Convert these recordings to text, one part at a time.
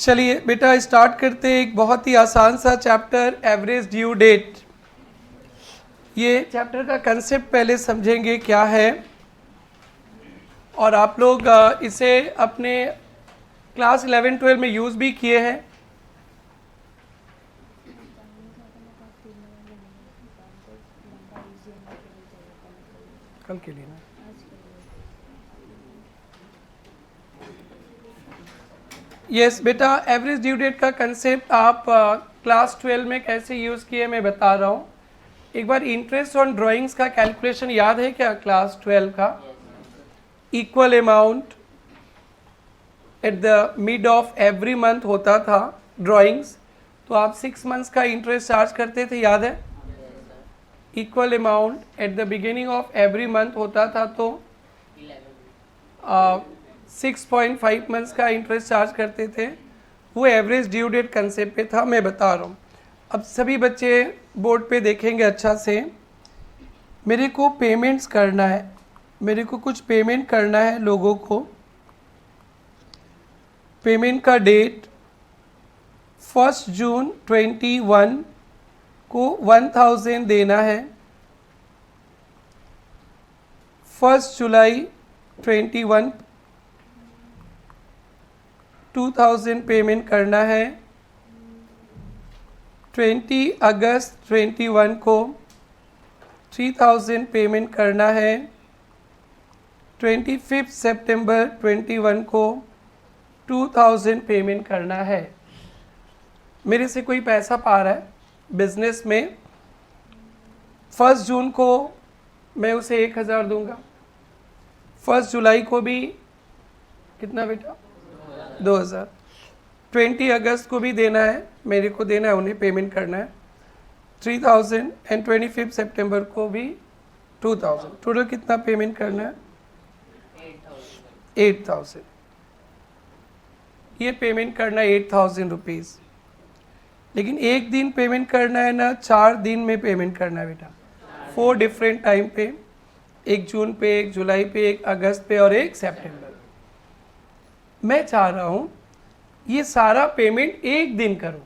चलिए बेटा स्टार्ट करते हैं। एक बहुत ही आसान सा चैप्टर एवरेज ड्यू डेट। ये चैप्टर का कंसेप्ट पहले समझेंगे क्या है, और आप लोग इसे अपने क्लास 11-12 में यूज़ भी किए हैं। कल के लिए ना। यस बेटा, एवरेज ड्यू डेट का कंसेप्ट आप क्लास 12 में कैसे यूज़ किए मैं बता रहा हूँ। एक बार इंटरेस्ट ऑन ड्राइंग्स का कैलकुलेशन याद है क्या क्लास 12 का? Equal amount at the mid of every month होता था ड्राइंग्स, तो आप 6 मंथ्स का इंटरेस्ट चार्ज करते थे, याद है? Equal amount at the beginning of every month होता था, तो 6.5 मंथ्स का इंटरेस्ट चार्ज करते थे। वो एवरेज ड्यू डेट कंसेप्ट पे था, मैं बता रहा हूँ। अब सभी बच्चे बोर्ड पे देखेंगे अच्छा से। मेरे को पेमेंट्स करना है, मेरे को कुछ पेमेंट करना है लोगों को। पेमेंट का डेट 1 जून 21 को 1000 देना है, 1 जुलाई 21 2000 पेमेंट करना है, 20 अगस्त 21 को 3000 पेमेंट करना है, 25 सितंबर 21 को 2000 पेमेंट करना है। मेरे से कोई पैसा पा रहा है बिजनेस में, 1 जून को मैं उसे 1000 दूंगा, 1 जुलाई को भी कितना बेटा 2000, 20 अगस्त को भी देना है, मेरे को देना है, उन्हें पेमेंट करना है 3000, एंड 25 सितंबर को भी 2000। टोटल कितना पेमेंट करना है? 8000। ये पेमेंट करना है 8000 रुपीज़। लेकिन एक दिन पेमेंट करना है ना, 4 दिन में पेमेंट करना है बेटा, 4 डिफरेंट टाइम पे, 1 जून पे, 1 जुलाई पे, 1 अगस्त पे और 1 सितंबर। मैं चाह रहा हूँ ये सारा पेमेंट एक दिन करूँ,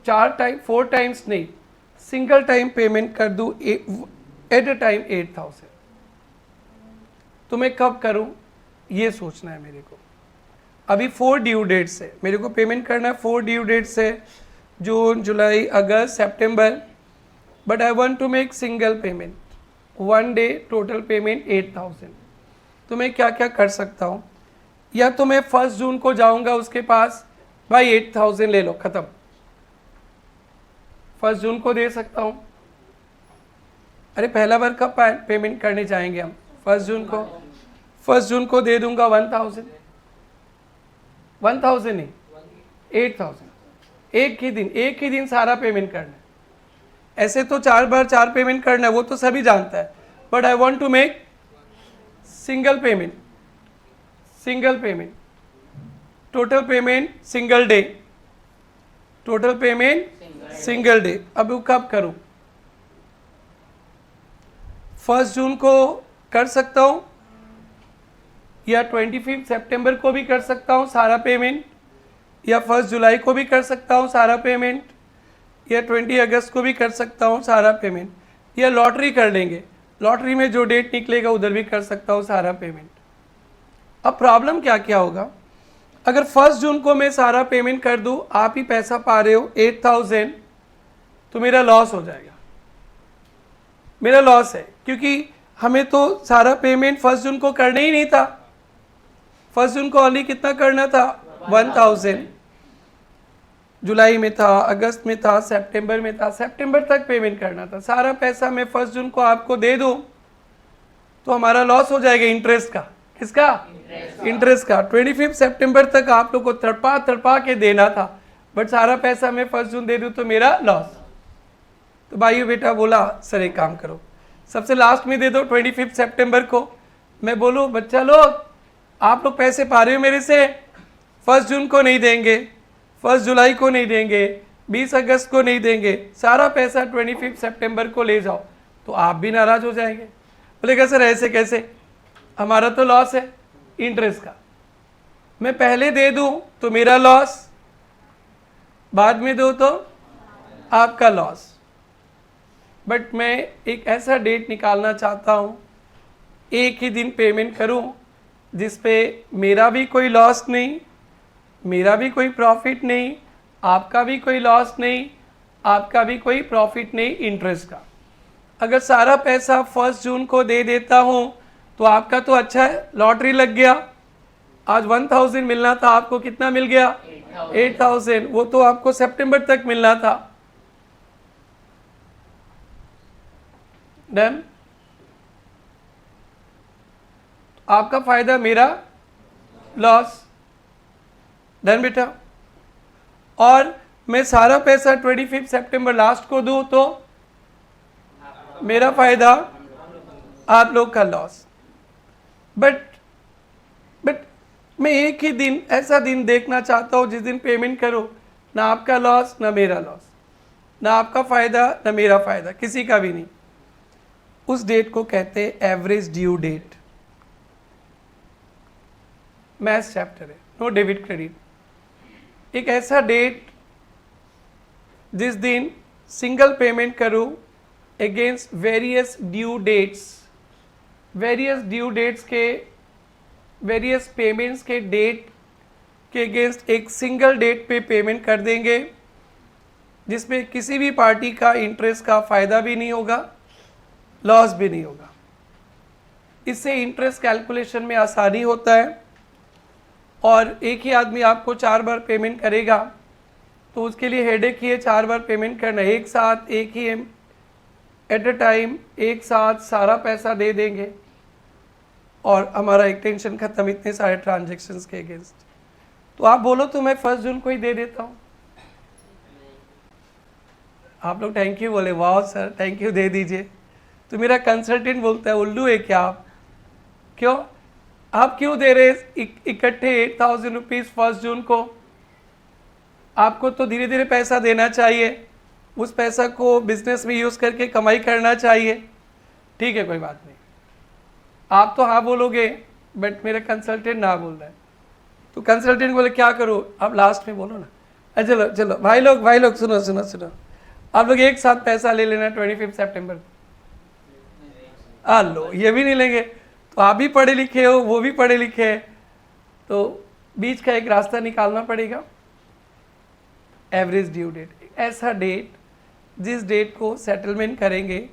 4 टाइम्स नहीं, सिंगल टाइम पेमेंट कर दूँ एट अ टाइम 8000। तो मैं कब करूँ ये सोचना है मेरे को। अभी 4 ड्यू डेट्स है, मेरे को पेमेंट करना है, 4 ड्यू डेट्स है, जून, जुलाई, अगस्त, सितंबर, but I want to make single payment, 1 day total payment 8000। तो मैं क्या क्या कर सकता हूँ? या तो मैं 1 जून को जाऊंगा उसके पास, भाई 8000 ले लो, खत्म, 1 जून को दे सकता हूँ। अरे पहला बार कब पेमेंट करने जाएंगे हम? 1 जून को। 1 जून को दे दूंगा 1000 नहीं, 8000। एक ही दिन सारा पेमेंट करना है। ऐसे तो 4 बार 4 पेमेंट करना है, वो तो सभी जानता है, but I want to make single payment, total payment single day, total payment single day. अब वो कब करूं? 1 जून को कर सकता हूं, या 25 सितंबर को भी कर सकता हूं सारा पेमेंट, या 1 जुलाई को भी कर सकता हूं सारा पेमेंट, या 20 अगस्त को भी कर सकता हूं सारा पेमेंट, या लॉटरी कर लेंगे, लॉटरी में जो डेट निकलेगा उधर भी कर सकता हूं सारा पेमेंट। अब प्रॉब्लम क्या क्या होगा? अगर 1 जून को मैं सारा पेमेंट कर दूं, आप ही पैसा पा रहे हो 8000, तो मेरा लॉस हो जाएगा, मेरा लॉस है, क्योंकि हमें तो सारा पेमेंट 1 जून को करना ही नहीं था। 1 जून को ओनली कितना करना था? 1000। जुलाई में था, अगस्त में था, सितंबर में था, सितंबर तक पेमेंट करना था। सारा पैसा मैं 1 जून को आपको दे दूं तो हमारा लॉस हो जाएगा इंटरेस्ट का। किसका? इंटरेस्ट का। 25 सितंबर तक आप लोग को तड़पा के देना था, बट सारा पैसा मैं 1 जून दे दूं तो मेरा लॉस। तो भाइयों बेटा बोला, सर एक काम करो, सबसे लास्ट में दे दो 25 सितंबर को। मैं बोलूँ बच्चा लोग आप लोग पैसे पा रहे हो मेरे से, 1 जून को नहीं देंगे, 1 जुलाई को नहीं देंगे, 20 अगस्त को नहीं देंगे, सारा पैसा 25 सितंबर को ले जाओ, तो आप भी नाराज हो जाएंगे। बोलेगा सर ऐसे कैसे, हमारा तो लॉस है इंटरेस्ट का। मैं पहले दे दूं तो मेरा लॉस, बाद में दो तो आपका लॉस। बट मैं एक ऐसा डेट निकालना चाहता हूँ, एक ही दिन पेमेंट करूँ जिस पे मेरा भी कोई लॉस नहीं, मेरा भी कोई प्रॉफिट नहीं, आपका भी कोई लॉस नहीं, आपका भी कोई प्रॉफिट नहीं इंटरेस्ट का। अगर सारा पैसा 1 जून को दे देता हूँ तो आपका तो अच्छा है, लॉटरी लग गया। आज 1000 मिलना था, आपको कितना मिल गया? 8000। वो तो आपको सितंबर तक मिलना था। डन। आपका फायदा, मेरा लॉस। डन बेटा। और मैं सारा पैसा 25 सितंबर लास्ट को दूं तो मेरा फायदा, आप लोग का लॉस। बट मैं एक ही दिन, ऐसा दिन देखना चाहता हूं जिस दिन पेमेंट करो ना आपका लॉस ना मेरा लॉस, ना आपका फायदा ना मेरा फायदा, किसी का भी नहीं। उस डेट को कहते हैं average due date. Maths chapter है, नो डेबिट क्रेडिट। एक ऐसा डेट जिस दिन सिंगल पेमेंट करूं against various due dates, various due dates के, वेरियस पेमेंट्स के डेट के अगेंस्ट एक सिंगल डेट पे पेमेंट कर देंगे, जिसमें किसी भी पार्टी का इंटरेस्ट का फ़ायदा भी नहीं होगा, लॉस भी नहीं होगा। इससे इंटरेस्ट कैलकुलेशन में आसानी होता है। और एक ही आदमी आपको 4 बार पेमेंट करेगा तो उसके लिए हेडेक ही है 4 बार पेमेंट करना। एक साथ, एक ही एट अ टाइम, एक साथ सारा पैसा दे देंगे और हमारा एक टेंशन खत्म, इतने सारे ट्रांजेक्शन्स के अगेंस्ट। तो आप बोलो तो मैं 1 जून को ही दे देता हूँ। आप लोग थैंक यू बोले, वाह सर थैंक यू, दे दीजिए। तो मेरा कंसल्टेंट बोलता है उल्लू है क्या आप? क्यों आप क्यों दे रहे इकट्ठे 8000 रुपीज़ 1 जून को? आपको तो धीरे धीरे पैसा देना चाहिए, उस पैसा को बिजनेस में यूज़ करके कमाई करना चाहिए। ठीक है, कोई बात नहीं। आप तो हाँ बोलोगे बट मेरा कंसल्टेंट ना बोल रहा है। तो कंसल्टेंट बोले क्या करो? आप लास्ट में बोलो ना। चलो चलो भाई लोग सुनो सुनो सुनो, आप लोग एक साथ पैसा ले लेना 25 सितंबर को। लो, ये भी नहीं लेंगे तो आप भी पढ़े लिखे हो, वो भी पढ़े लिखे हैं, तो बीच का एक रास्ता निकालना पड़ेगा। एवरेज ड्यू डेट, ऐसा डेट जिस डेट को सेटलमेंट करेंगे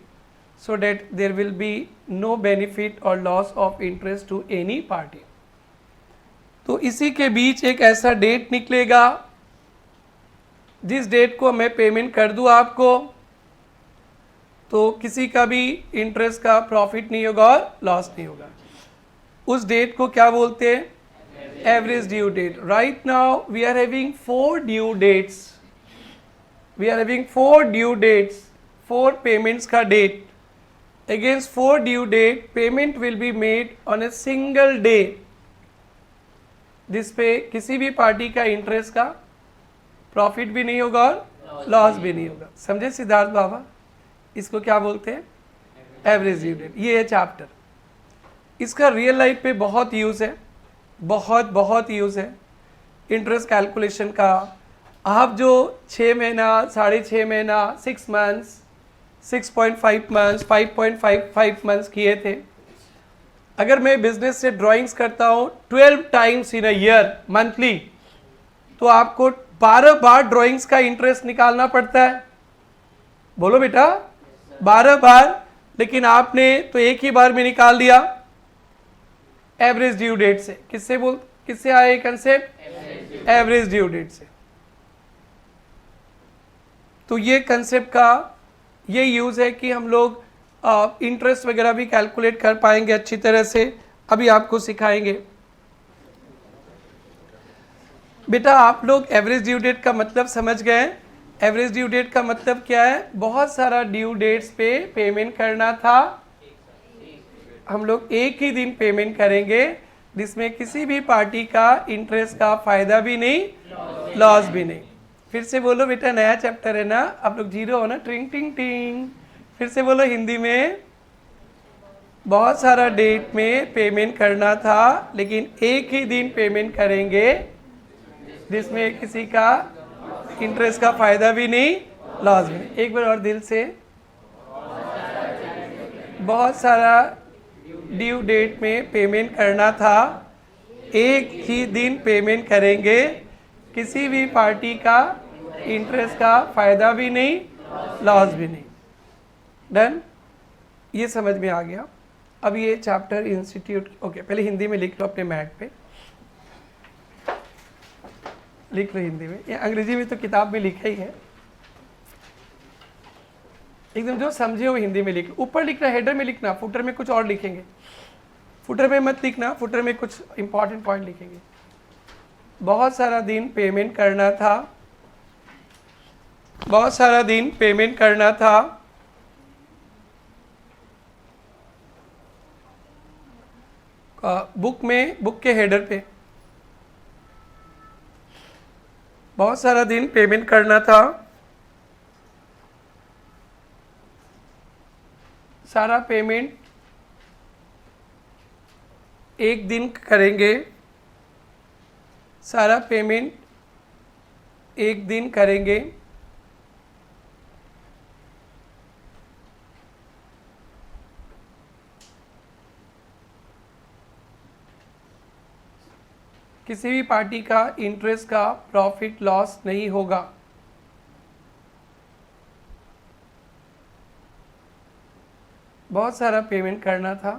so date there will be no benefit और loss of interest to any party. तो इसी के बीच एक ऐसा डेट निकलेगा जिस डेट को मैं पेमेंट कर दूं आपको तो किसी का भी इंटरेस्ट का प्रॉफिट नहीं होगा और लॉस नहीं होगा। उस डेट को क्या बोलते हैं? Average due date. Right now we are having 4 due dates, we are having 4 due dates, 4 payments का date. Against 4 due date payment will be made on a single day, जिसपे किसी भी पार्टी का इंटरेस्ट का प्रॉफिट भी नहीं होगा और लॉस भी नहीं होगा। समझे सिद्धार्थ बाबा? इसको क्या बोलते हैं? Average due date. ये है चैप्टर। इसका रियल लाइफ पे बहुत यूज़ है, बहुत यूज़ है इंटरेस्ट कैलकुलेशन का। आप जो 6 महीना, 6.5 महीना, 6 मंथ्स, 6.5 मंथ्स, 5.55 मंथ्स किए थे, अगर मैं बिजनेस से ड्राइंग्स करता हूँ 12 times in a year monthly, तो आपको 12 बार ड्राइंग्स का इंटरेस्ट निकालना पड़ता है। बोलो बेटा, 12 बार। लेकिन आपने तो एक ही बार में निकाल दिया एवरेज ड्यू डेट से। किससे आया ये कंसेप्ट? एवरेज ड्यू डेट से। तो ये कंसेप्ट का ये यूज़ है कि हम लोग इंटरेस्ट वगैरह भी कैलकुलेट कर पाएंगे अच्छी तरह से। अभी आपको सिखाएंगे। बेटा आप लोग एवरेज ड्यू डेट का मतलब समझ गए? एवरेज ड्यू डेट का मतलब क्या है? बहुत सारा ड्यू डेट्स पे पेमेंट करना था, हम लोग एक ही दिन पेमेंट करेंगे जिसमें किसी भी पार्टी का इंटरेस्ट का फायदा भी नहीं, लॉस भी नहीं। फिर से बोलो बेटा, नया चैप्टर है ना, आप लोग जीरो हो ना, ट्रिंग टिंग टिंग। फिर से बोलो हिंदी में, बहुत सारा डेट में पेमेंट करना था लेकिन एक ही दिन पेमेंट करेंगे जिसमें किसी का इंटरेस्ट का फायदा भी नहीं, लॉस भी नहीं। एक बार और दिल से, बहुत सारा ड्यू डेट में पेमेंट करना था, एक ही दिन पेमेंट करेंगे, किसी भी पार्टी का इंटरेस्ट का फायदा भी नहीं, लॉस भी नहीं। डन, ये समझ में आ गया। अब ये चैप्टर इंस्टीट्यूट, ओके पहले हिंदी में लिख लो अपने मैट पे, लिख लो हिंदी में, ये अंग्रेजी में तो किताब में लिखा ही है, एकदम जो समझे हो हिंदी में लिख लो। ऊपर लिखना, हेडर में लिखना, फुटर में कुछ और लिखेंगे, फुटर में मत लिखना, फुटर में कुछ इंपॉर्टेंट पॉइंट लिखेंगे। बहुत सारा दिन पेमेंट करना था, बहुत सारा दिन पेमेंट करना था, बुक में, बुक के हेडर पे बहुत सारा दिन पेमेंट करना था, सारा पेमेंट एक दिन करेंगे, सारा पेमेंट एक दिन करेंगे, किसी भी पार्टी का इंटरेस्ट का प्रॉफिट लॉस नहीं होगा। बहुत सारा पेमेंट करना था,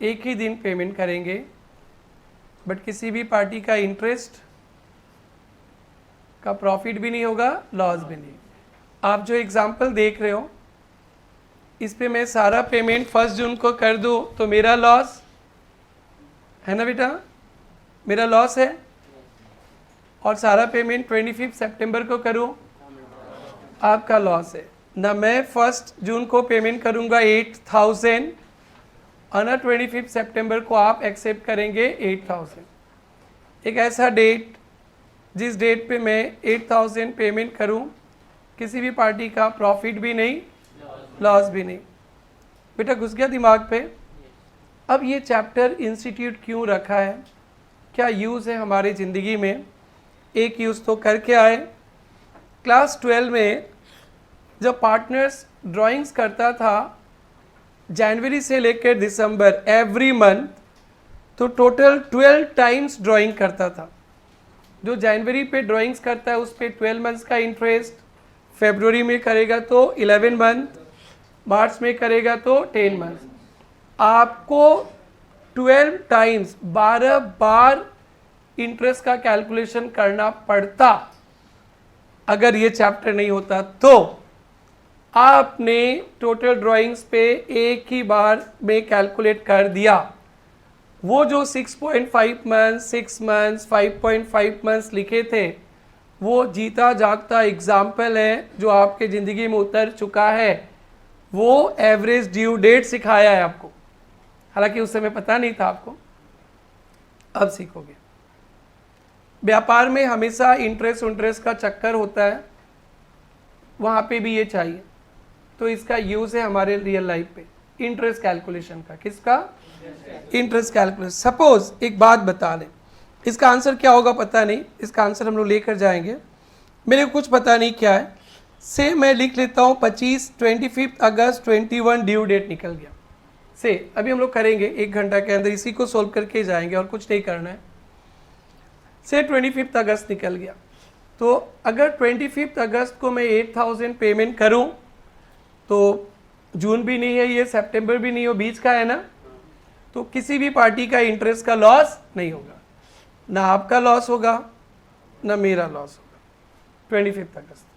एक ही दिन पेमेंट करेंगे, बट किसी भी पार्टी का इंटरेस्ट का प्रॉफिट भी नहीं होगा, लॉस भी नहीं। आप जो एग्जांपल देख रहे हो इस पे मैं सारा पेमेंट 1 जून को कर दूं तो मेरा लॉस है ना बेटा, मेरा लॉस है। और सारा पेमेंट 25 सितंबर को करूं, आपका लॉस है ना। मैं 1 जून को पेमेंट करूंगा 8000 और ना 25 सितंबर को आप एक्सेप्ट करेंगे 8000। एक ऐसा डेट जिस डेट पे मैं 8000 पेमेंट करूं, किसी भी पार्टी का प्रॉफिट भी नहीं, लॉस भी नहीं। बेटा घुस गया दिमाग पे। अब ये चैप्टर इंस्टीट्यूट क्यों रखा है, क्या यूज़ है हमारी ज़िंदगी में, एक यूज़ तो करके आए। क्लास 12 में जब पार्टनर्स ड्राइंग्स करता था जनवरी से लेकर दिसंबर एवरी मंथ, तो टोटल 12 टाइम्स ड्राइंग करता था। जो जनवरी पे ड्राइंग्स करता है उस पर 12 मंथ्स का इंटरेस्ट, फरवरी में करेगा तो 11 मंथ, मार्च में करेगा तो 10 मंथ। आपको 12 टाइम्स 12 बार इंटरेस्ट का कैलकुलेशन करना पड़ता अगर ये चैप्टर नहीं होता। तो आपने टोटल ड्राइंग्स पे एक ही बार में कैलकुलेट कर दिया। वो जो 6.5 मंथ्स, 6 मंथ्स, 5.5 मंथ्स लिखे थे वो जीता जागता एग्जाम्पल है जो आपके ज़िंदगी में उतर चुका है। वो एवरेज ड्यू डेट सिखाया है आपको, हालांकि उस समय पता नहीं था आपको, अब सीखोगे। व्यापार में हमेशा इंटरेस्ट का चक्कर होता है, वहाँ पे भी ये चाहिए। तो इसका यूज़ है हमारे रियल लाइफ पे, इंटरेस्ट कैलकुलेशन का। किसका? Interest calculation. सपोज एक बात बता लें, इसका आंसर क्या होगा पता नहीं, इसका आंसर हम लोग लेकर जाएंगे, मेरे को कुछ पता नहीं क्या है। से मैं लिख लेता हूँ 25 अगस्त 21 ड्यू डेट निकल गया। से अभी हम लोग करेंगे 1 घंटा के अंदर, इसी को सोल्व करके जाएंगे और कुछ नहीं करना है। से 25 अगस्त निकल गया, तो अगर 25 अगस्त को मैं 8000 पेमेंट करूं तो जून भी नहीं है ये, सितंबर भी नहीं हो, बीच का है ना, तो किसी भी पार्टी का इंटरेस्ट का लॉस नहीं होगा, ना आपका लॉस होगा ना मेरा लॉस होगा। 25 अगस्त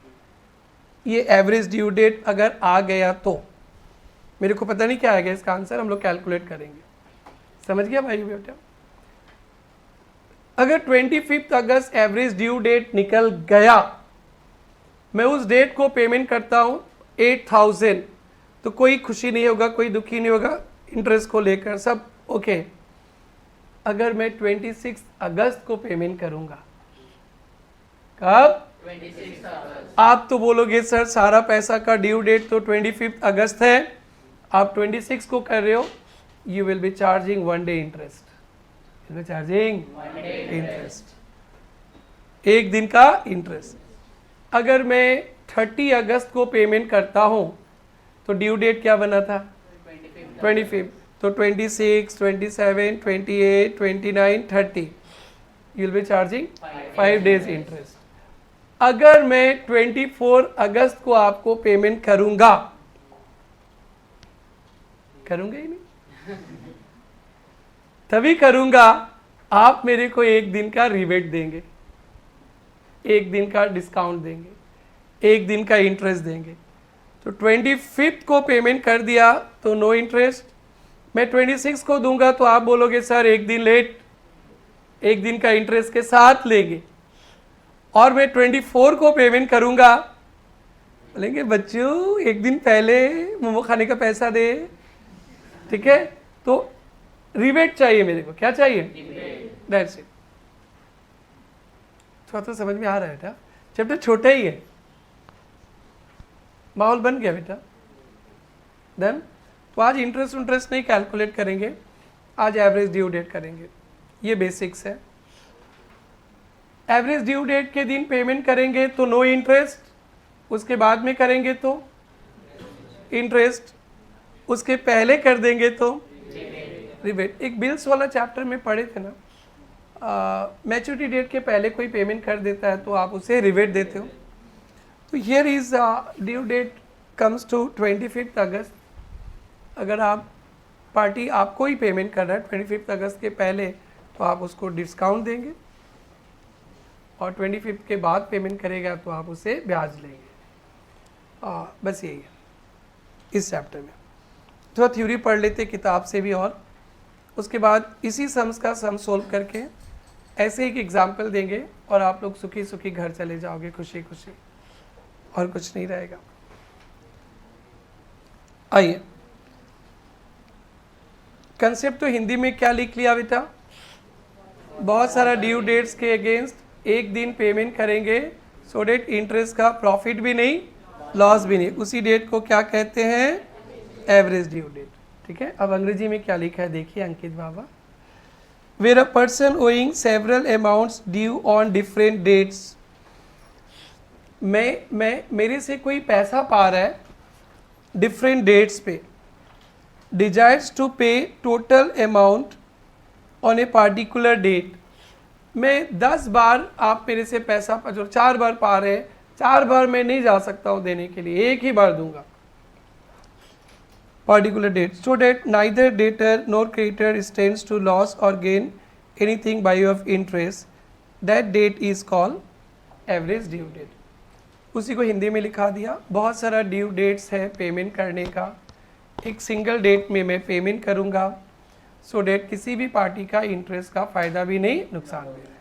ये एवरेज ड्यू डेट अगर आ गया तो, मेरे को पता नहीं क्या आएगा इसका आंसर, हम लोग कैलकुलेट करेंगे। समझ गया भाई बेटा? अगर 25 अगस्त एवरेज ड्यू डेट निकल गया, मैं उस डेट को पेमेंट करता हूं 8000, तो कोई खुशी नहीं होगा, कोई दुखी नहीं होगा इंटरेस्ट को लेकर, सब ओके। अगर मैं 26 अगस्त को पेमेंट करूंगा, कब? 26 अगस्त। आप तो बोलोगे सर सारा पैसा का ड्यू डेट तो 25 अगस्त है, आप 26 को कर रहे हो, you will be charging 1 day interest, you will be charging interest, एक दिन का इंटरेस्ट। अगर मैं 30 अगस्त को पेमेंट करता हूँ तो ड्यू डेट क्या बना था? 25। तो 26, 27, 28, 29, 30 you will be charging 5 days interest. अगर मैं 24 अगस्त को आपको पेमेंट करूंगा ही नहीं, तभी करूंगा, आप मेरे को एक दिन का रिबेट देंगे, एक दिन का डिस्काउंट देंगे, एक दिन का इंटरेस्ट देंगे। तो 25 को पेमेंट कर दिया तो नो इंटरेस्ट। मैं 26 को दूंगा तो आप बोलोगे सर एक दिन लेट, एक दिन का इंटरेस्ट के साथ लेंगे। और मैं 24 को पेमेंट करूंगा, बोलेंगे बच्चों एक दिन पहले मोमो खाने का पैसा दे, ठीक है? तो रिबेट चाहिए मेरे को, क्या चाहिए? That's it. थोड़ा तो समझ में आ रहा है बेटा, चैप्टर छोटा ही है, माहौल बन गया बेटा। देन तो आज इंटरेस्ट नहीं कैलकुलेट करेंगे, आज एवरेज ड्यू डेट करेंगे, ये बेसिक्स है। एवरेज ड्यू डेट के दिन पेमेंट करेंगे तो नो इंटरेस्ट, उसके बाद में करेंगे तो इंटरेस्ट, उसके पहले कर देंगे तो रिबेट। एक बिल्स वाला चैप्टर में पढ़े थे ना, मैच्योरिटी डेट के पहले कोई पेमेंट कर देता है तो आप उसे रिबेट देते हो। तो here is due date comes to 25 August. अगर आप पार्टी आपको ही पेमेंट कर रहा है 25 अगस्त के पहले तो आप उसको डिस्काउंट देंगे, और 25 के बाद पेमेंट करेगा तो आप उसे ब्याज लेंगे। बस यही है इस चैप्टर में। थोड़ा थ्योरी पढ़ लेते किताब से भी, और उसके बाद इसी सम्स का सम सोल्व करके ऐसे एक एग्जाम्पल देंगे और आप लोग सुखी सुखी घर चले जाओगे, खुशी खुशी, और कुछ नहीं रहेगा। आइए, कंसेप्ट तो हिंदी में क्या लिख लिया बेटा? बहुत सारा ड्यू डेट्स के अगेंस्ट एक दिन पेमेंट करेंगे, सो डेट इंटरेस्ट का प्रॉफिट भी नहीं, लॉस भी नहीं, उसी डेट को क्या कहते हैं? Average due date. ठीक है, अब अंग्रेजी में क्या लिखा है देखिए अंकित बाबा। Where a person owing several amounts due on different dates. मेरे से कोई पैसा पा रहा है डिफरेंट डेट्स पे, desires to pay total amount on a particular date. मैं 10 बार आप मेरे से पैसा जो 4 बार पा रहे हैं, 4 बार मैं नहीं जा सकता हूँ देने के लिए, एक ही बार दूंगा particular date, so that neither debtor nor creditor stands to loss or gain anything by way of interest. That date is called average due date. उसी को हिंदी में लिखा दिया। बहुत सारा ड्यू डेट्स है पेमेंट करने का, एक सिंगल डेट में मैं पेमेंट करूंगा, सो डेट किसी भी पार्टी का इंटरेस्ट का फायदा भी नहीं, नुकसान भी नहीं।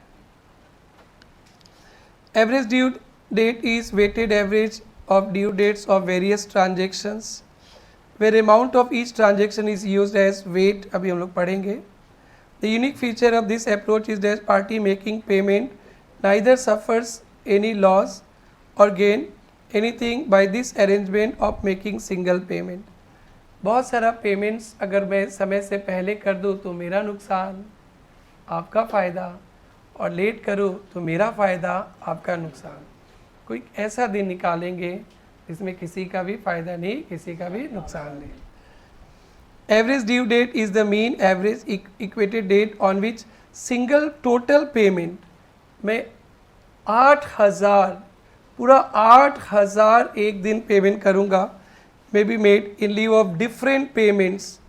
Average due date is weighted average of due dates of various transactions where amount of each transaction is used as weight, अभी हम लोग पढ़ेंगे। The unique feature of this approach is that party making payment neither suffers any loss or gain anything by this arrangement of making single payment. बहुत सारा payments अगर मैं समय से पहले कर दूँ तो मेरा नुकसान, आपका फ़ायदा, और लेट करूँ तो मेरा फ़ायदा, आपका नुकसान। कोई ऐसा दिन निकालेंगे इसमें किसी का भी फायदा नहीं, किसी का भी नुकसान नहीं। Average due date is the mean average equated date on which single total payment, मैं 8000 पूरा 8000 एक दिन पेमेंट करूंगा, may be made in lieu of different payments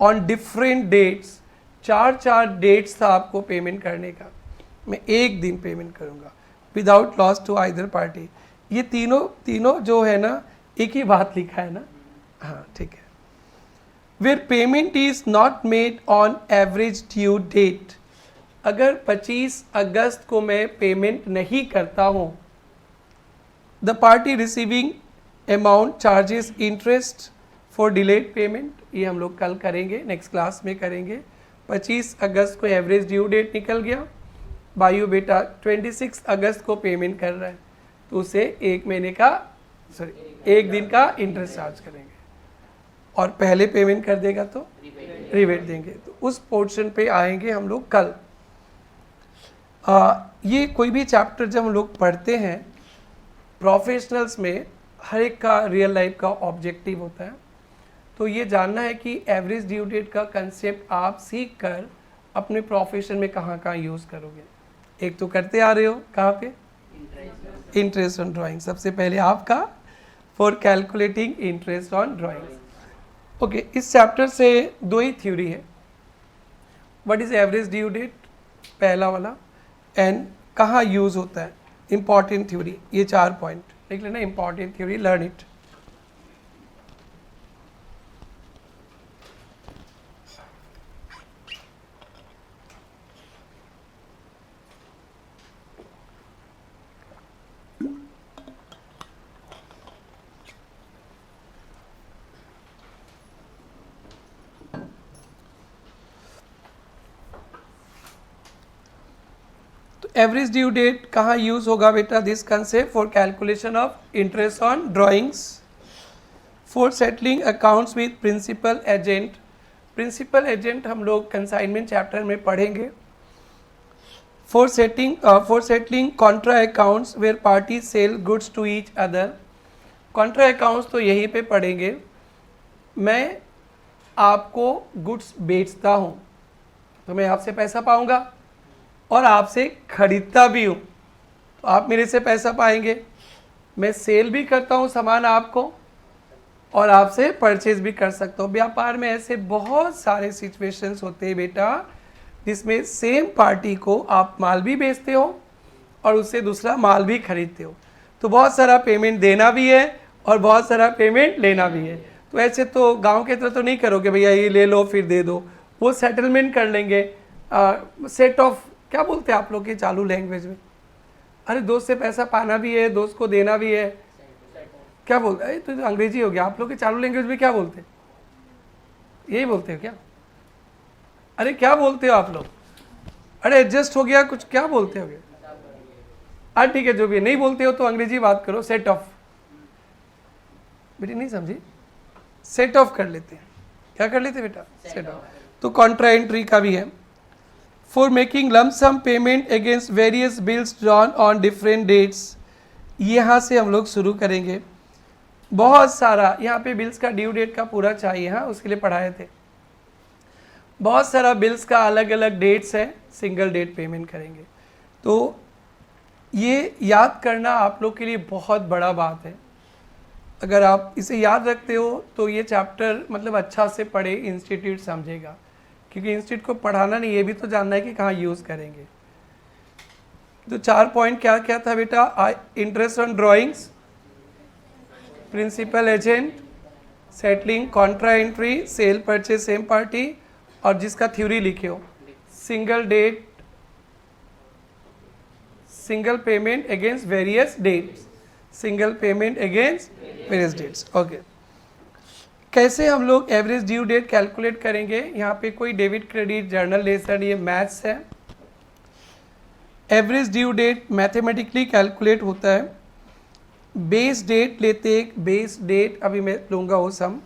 on different dates. 4 dates था आपको पेमेंट करने का, मैं एक दिन पेमेंट करूंगा without loss to either party. ये तीनों जो है ना, एक ही बात लिखा है ना, हाँ ठीक है। Where payment is not made on average due date, अगर 25 अगस्त को मैं पेमेंट नहीं करता हूँ, the party receiving amount charges interest for delayed payment. ये हम लोग कल करेंगे, नेक्स्ट क्लास में करेंगे। 25 अगस्त को एवरेज ड्यू डेट निकल गया, बायू बेटा 26 अगस्त को पेमेंट कर रहा है, तो उसे एक दिन का इंटरेस्ट चार्ज करेंगे। और पहले पेमेंट कर देगा तो रिबेट देंगे। तो उस पोर्शन पे आएंगे हम लोग कल। ये कोई भी चैप्टर जब हम लोग पढ़ते हैं प्रोफेशनल्स में, हर एक का रियल लाइफ का ऑब्जेक्टिव होता है। तो ये जानना है कि एवरेज ड्यू डेट का कंसेप्ट आप सीख कर अपने प्रोफेशन में कहाँ कहाँ यूज़ करोगे। एक तो करते आ रहे हो कहाँ पे, इंटरेस्ट ऑन ड्राइंग। सबसे पहले आपका for calculating interest on drawing. Okay, इस चैप्टर से दो ही थ्योरी है। What is average due date, पहला वाला, एंड कहाँ यूज़ होता है, इंपॉर्टेंट थ्योरी। ये 4 पॉइंट देख लेना, important theory, learn it. Average due date कहाँ यूज़ होगा बेटा, this concept for calculation of interest on drawings, for settling accounts with principal agent. Principal agent हम लोग कंसाइनमेंट चैप्टर में पढ़ेंगे। For settling contra accounts where party sell goods to each other. Contra accounts तो यहीं पे पढ़ेंगे। मैं आपको गुड्स बेचता हूँ तो मैं आपसे पैसा पाऊँगा और आपसे खरीदता भी हूँ तो आप मेरे से पैसा पाएंगे। मैं सेल भी करता हूँ सामान आपको और आपसे परचेज भी कर सकता हूँ। व्यापार में ऐसे बहुत सारे सिचुएशंस होते हैं बेटा जिसमें सेम पार्टी को आप माल भी बेचते हो और उससे दूसरा माल भी खरीदते हो। तो बहुत सारा पेमेंट देना भी है और बहुत सारा पेमेंट लेना भी है। तो ऐसे तो गांव के तरह तो नहीं करोगे भैया ये ले लो फिर दे दो, वो सेटलमेंट कर लेंगे। सेट ऑफ, क्या बोलते हैं आप लोग के चालू लैंग्वेज में, अरे दोस्त से पैसा पाना भी है, दोस्त को देना भी है, क्या बोलते हैं, तो अंग्रेजी हो गया। आप लोग के चालू लैंग्वेज में क्या बोलते हैं, यही बोलते हो क्या, अरे क्या बोलते हो आप लोग, अरे एडजस्ट हो गया कुछ, क्या बोलते हो? हाँ ठीक है, जो भी नहीं बोलते हो तो अंग्रेजी बात करो। सेट ऑफ, बेटी नहीं समझी, सेट ऑफ कर लेते हैं। क्या कर लेते बेटा, सेट ऑफ। तो कॉन्ट्रा एंट्री का भी है। For making lump sum payment against various bills drawn on different dates, यहाँ से हम लोग शुरू करेंगे। बहुत सारा यहाँ पे बिल्स का ड्यू डेट का पूरा चाहिए, हाँ उसके लिए पढ़ाए थे। बहुत सारा बिल्स का अलग अलग डेट्स है, सिंगल डेट पेमेंट करेंगे। तो ये याद करना आप लोग के लिए बहुत बड़ा बात है। अगर आप इसे याद रखते हो तो ये चैप्टर मतलब अच्छा से पढ़े, इंस्टीट्यूट समझेगा, क्योंकि इंस्टीट्यूट को पढ़ाना नहीं, ये भी तो जानना है कि कहाँ यूज़ करेंगे। तो 4 पॉइंट क्या क्या था बेटा, interest on drawings, principal agent, settling, contra entry, sale purchase same party, और जिसका थ्योरी लिखे हो, single date, single payment against various dates, single payment against various dates. Okay, कैसे हम लोग एवरेज ड्यू डेट कैलकुलेट करेंगे? यहाँ पे कोई डेबिट क्रेडिट जर्नल लेसन, ये मैथ्स है। Average due date mathematically calculate होता है। बेस डेट लेते, एक बेस डेट अभी मैं लूँगा वो sum,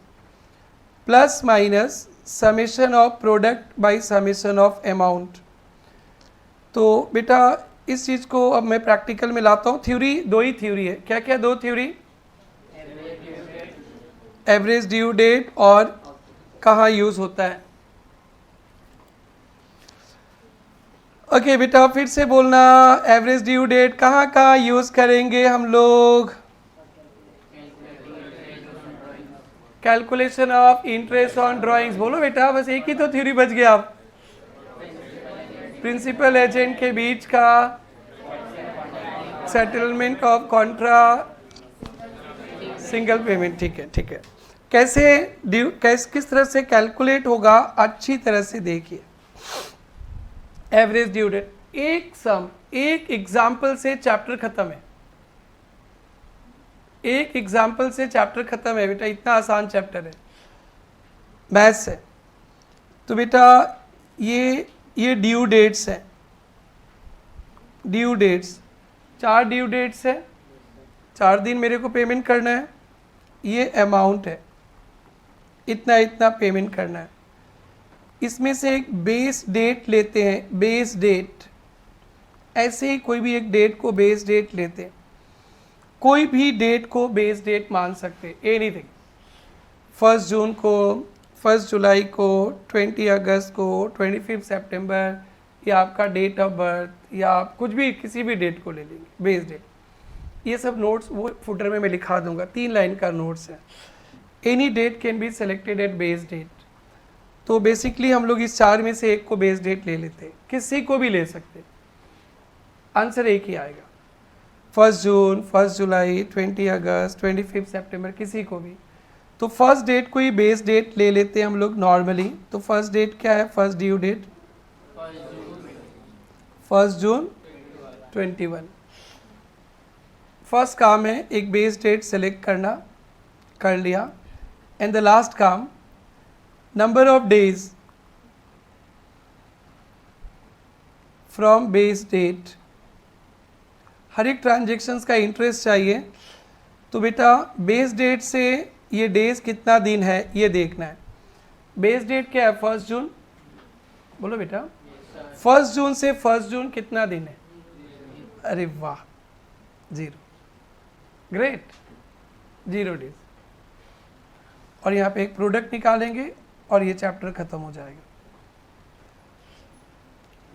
plus minus summation of product by summation of amount. तो बेटा इस चीज़ को अब मैं प्रैक्टिकल में लाता हूँ। थ्योरी, दो ही थ्योरी है। क्या क्या दो थ्योरी? एवरेज ड्यू डेट और कहाँ यूज़ होता है। ओके बेटा फिर से बोलना, एवरेज ड्यू डेट कहाँ कहाँ यूज़ करेंगे हम लोग? Calculation of interest on drawings. बोलो बेटा, बस एक ही तो थ्योरी बच गया। आप प्रिंसिपल एजेंट के बीच का settlement of Contra, single payment. ठीक है ठीक है। कैसे किस तरह से कैलकुलेट होगा, अच्छी तरह से देखिए। एवरेज ड्यू डेट, एक सम, एक एग्जाम्पल से चैप्टर खत्म है। एक एग्जाम्पल से चैप्टर खत्म है बेटा, इतना आसान चैप्टर है, मैथ्स है। तो बेटा ये ड्यू डेट्स है, ड्यू डेट्स, 4 ड्यू डेट्स है, 4 दिन मेरे को पेमेंट करना है। ये अमाउंट है, इतना इतना पेमेंट करना है। इसमें से एक बेस डेट लेते हैं, बेस डेट, ऐसे ही कोई भी एक डेट को बेस डेट लेते हैं, कोई भी डेट को बेस डेट मान सकते, एनीथिंग, 1 जून को, 1 जुलाई को, 20 अगस्त को, 25 सितंबर, या आपका डेट ऑफ बर्थ, या आप कुछ भी किसी भी डेट को ले लेंगे बेस डेट। ये सब नोट्स वो फुटर में मैं लिखा दूंगा, 3 लाइन का नोट्स है। Any date can be selected at base date. तो बेसिकली हम लोग इस 4 में से एक को बेस डेट ले लेते हैं, किसी को भी ले सकते हैं, आंसर एक ही आएगा, 1 जून, 1 जुलाई, 20 अगस्त, 25 सितंबर, किसी को भी। तो फर्स्ट डेट को ही बेस डेट ले लेते हैं हम लोग नॉर्मली। तो फर्स्ट डेट क्या है, फर्स्ट ड्यू डेट 1 जून 21। फर्स्ट काम है एक बेस डेट सेलेक्ट करना, कर लिया। एंड द लास्ट काम, number of days from base date. हर एक ट्रांजेक्शन्स का इंटरेस्ट चाहिए, तो बेटा बेस डेट से ये डेज कितना दिन है ये देखना है। बेस डेट क्या है, 1 जून, बोलो बेटा, 1 जून से 1 जून कितना दिन है? अरे वाह, 0, ग्रेट, 0 डेज। और यहाँ पे एक प्रोडक्ट निकालेंगे और ये चैप्टर खत्म हो जाएगा।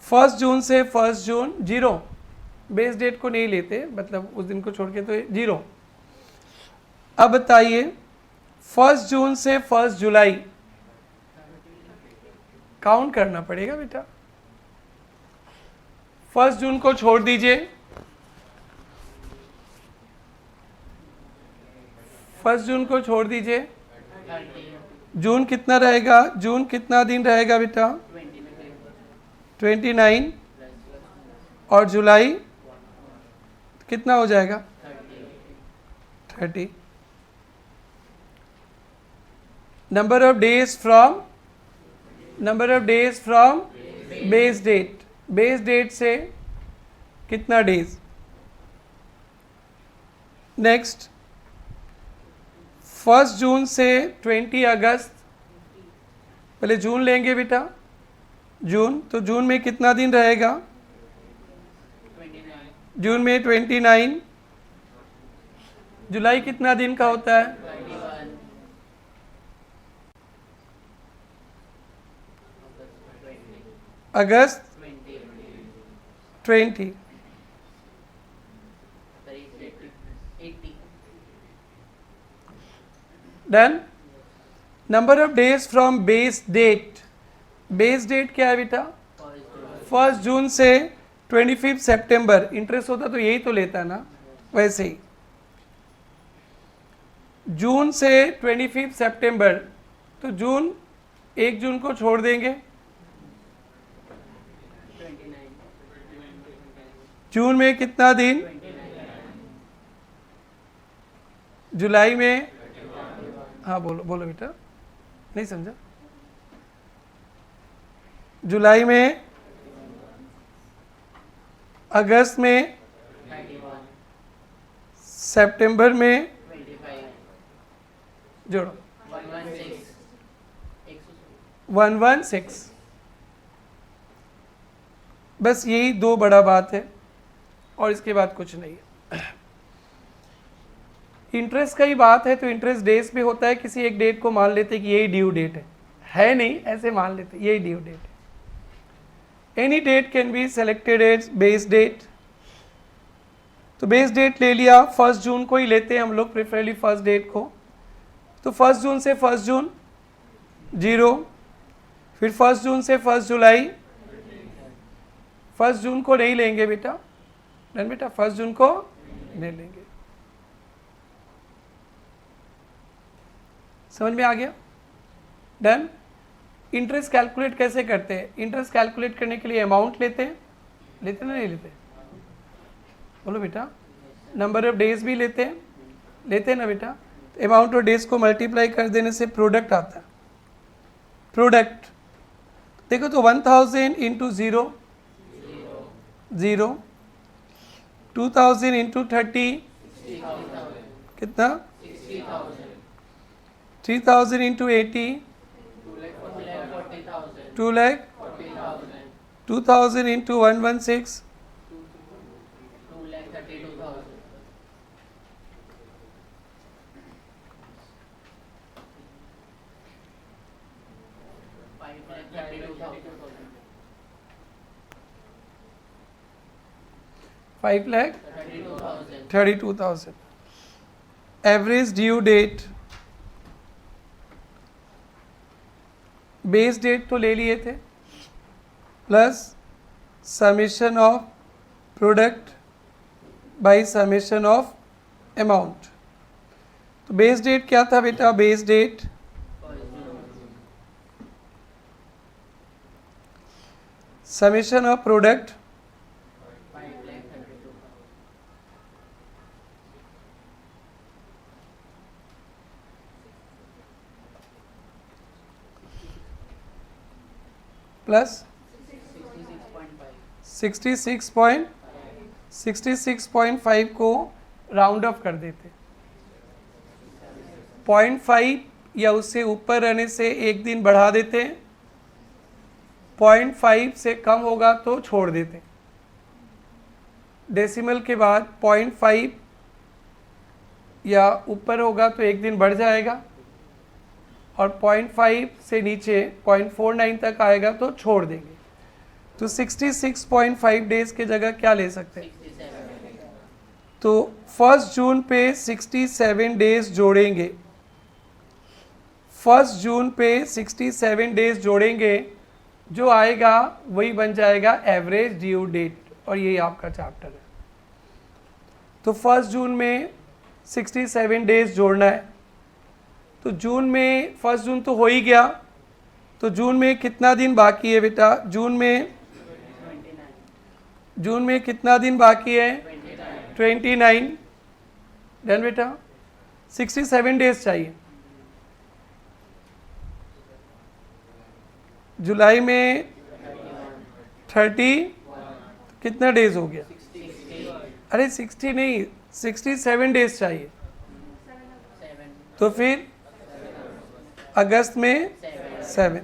1 जून से 1 जून 0, बेस डेट को नहीं लेते, मतलब उस दिन को छोड़ के, तो 0। अब बताइए 1 जून से 1 जुलाई, काउंट करना पड़ेगा बेटा। 1 जून को छोड़ दीजिए, 1 जून को छोड़ दीजिए, जून कितना रहेगा, जून कितना दिन रहेगा बेटा? 29, और जुलाई कितना हो जाएगा? 30। Number of days from base date, base date से कितना डेज? नेक्स्ट 1 जून से 20 अगस्त, पहले जून लेंगे बेटा, जून, तो जून में कितना दिन रहेगा? 29। जून में 29। जुलाई कितना दिन का होता है? 21। अगस्त 20। 20। 80। Done. Number of days from base date, base date क्या है बेटा? 1 जून से 25 सितंबर। इंटरेस्ट होता तो यही तो लेता ना, वैसे ही जून से 25 सितंबर, तो जून, 1 जून को छोड़ देंगे, 29। जून में कितना दिन? 29। जुलाई में, हाँ बोलो बोलो बेटा, नहीं समझा। जुलाई में, अगस्त में, 31। सितंबर में, 25। जोड़ो 116। 116। बस यही 2 बड़ा बात है, और इसके बाद कुछ नहीं है। इंटरेस्ट का ही बात है, तो इंटरेस्ट डेज पे होता है, किसी एक डेट को मान लेते कि यही ड्यू डेट है नहीं, ऐसे मान लेते यही ड्यू डेट है। Any date can be selected as base date. तो बेस डेट ले लिया, 1 जून को ही लेते हैं हम लोग, प्रेफरेबली फर्स्ट डेट को। तो 1 जून से 1 जून 0, फिर 1 जून से 1 जुलाई, 1 जून को नहीं लेंगे बेटा, डन बेटा, 1 जून को नहीं लेंगे। समझ में आ गया? डन। इंटरेस्ट कैलकुलेट कैसे करते हैं? इंटरेस्ट कैलकुलेट करने के लिए अमाउंट लेते हैं, लेते ना नहीं लेते? बोलो बेटा। नंबर ऑफ डेज भी लेते हैं ना बेटा? अमाउंट और डेज को मल्टीप्लाई कर देने से प्रोडक्ट आता है। प्रोडक्ट देखो तो 1000 इंटू 0, 0, 2000 इंटू 30, कितना? 3,000 into 80, 2,40,000. 2 lakh, 40,000. 2,000 into 116, 2,32,000. 5,32,000. 5 lakh 32,000. 32,000. Average due date, base date तो ले लिए थे, plus summation of product by summation of amount. तो बेस डेट क्या था बेटा? Base date summation of product 5,32,000. Plus 66.5. 66.5 को राउंड ऑफ कर देते, 0.5 या उससे ऊपर रहने से एक दिन बढ़ा देते, 0.5 से कम होगा तो छोड़ देते। डेसिमल के बाद 0.5 या ऊपर होगा तो एक दिन बढ़ जाएगा, और 0.5 से नीचे 0.49 तक आएगा तो छोड़ देंगे। तो 66.5 डेज के जगह क्या ले सकते हैं? 67. तो 1 जून पे 67 डेज जोड़ेंगे, 1 जून पे 67 डेज जोड़ेंगे, जो आएगा वही बन जाएगा एवरेज ड्यू डेट, और यही आपका चैप्टर है। तो 1 जून में 67 डेज जोड़ना है। तो जून में 1 जून तो हो ही गया, तो जून में कितना दिन बाकी है बेटा? जून में 29. कितना दिन बाकी है? 29. 29। डन बेटा। 67 डेज चाहिए। जुलाई में 30, कितना डेज हो गया? 60. अरे 60 नहीं, 67 डेज चाहिए। 7. तो फिर अगस्त में 7. 7,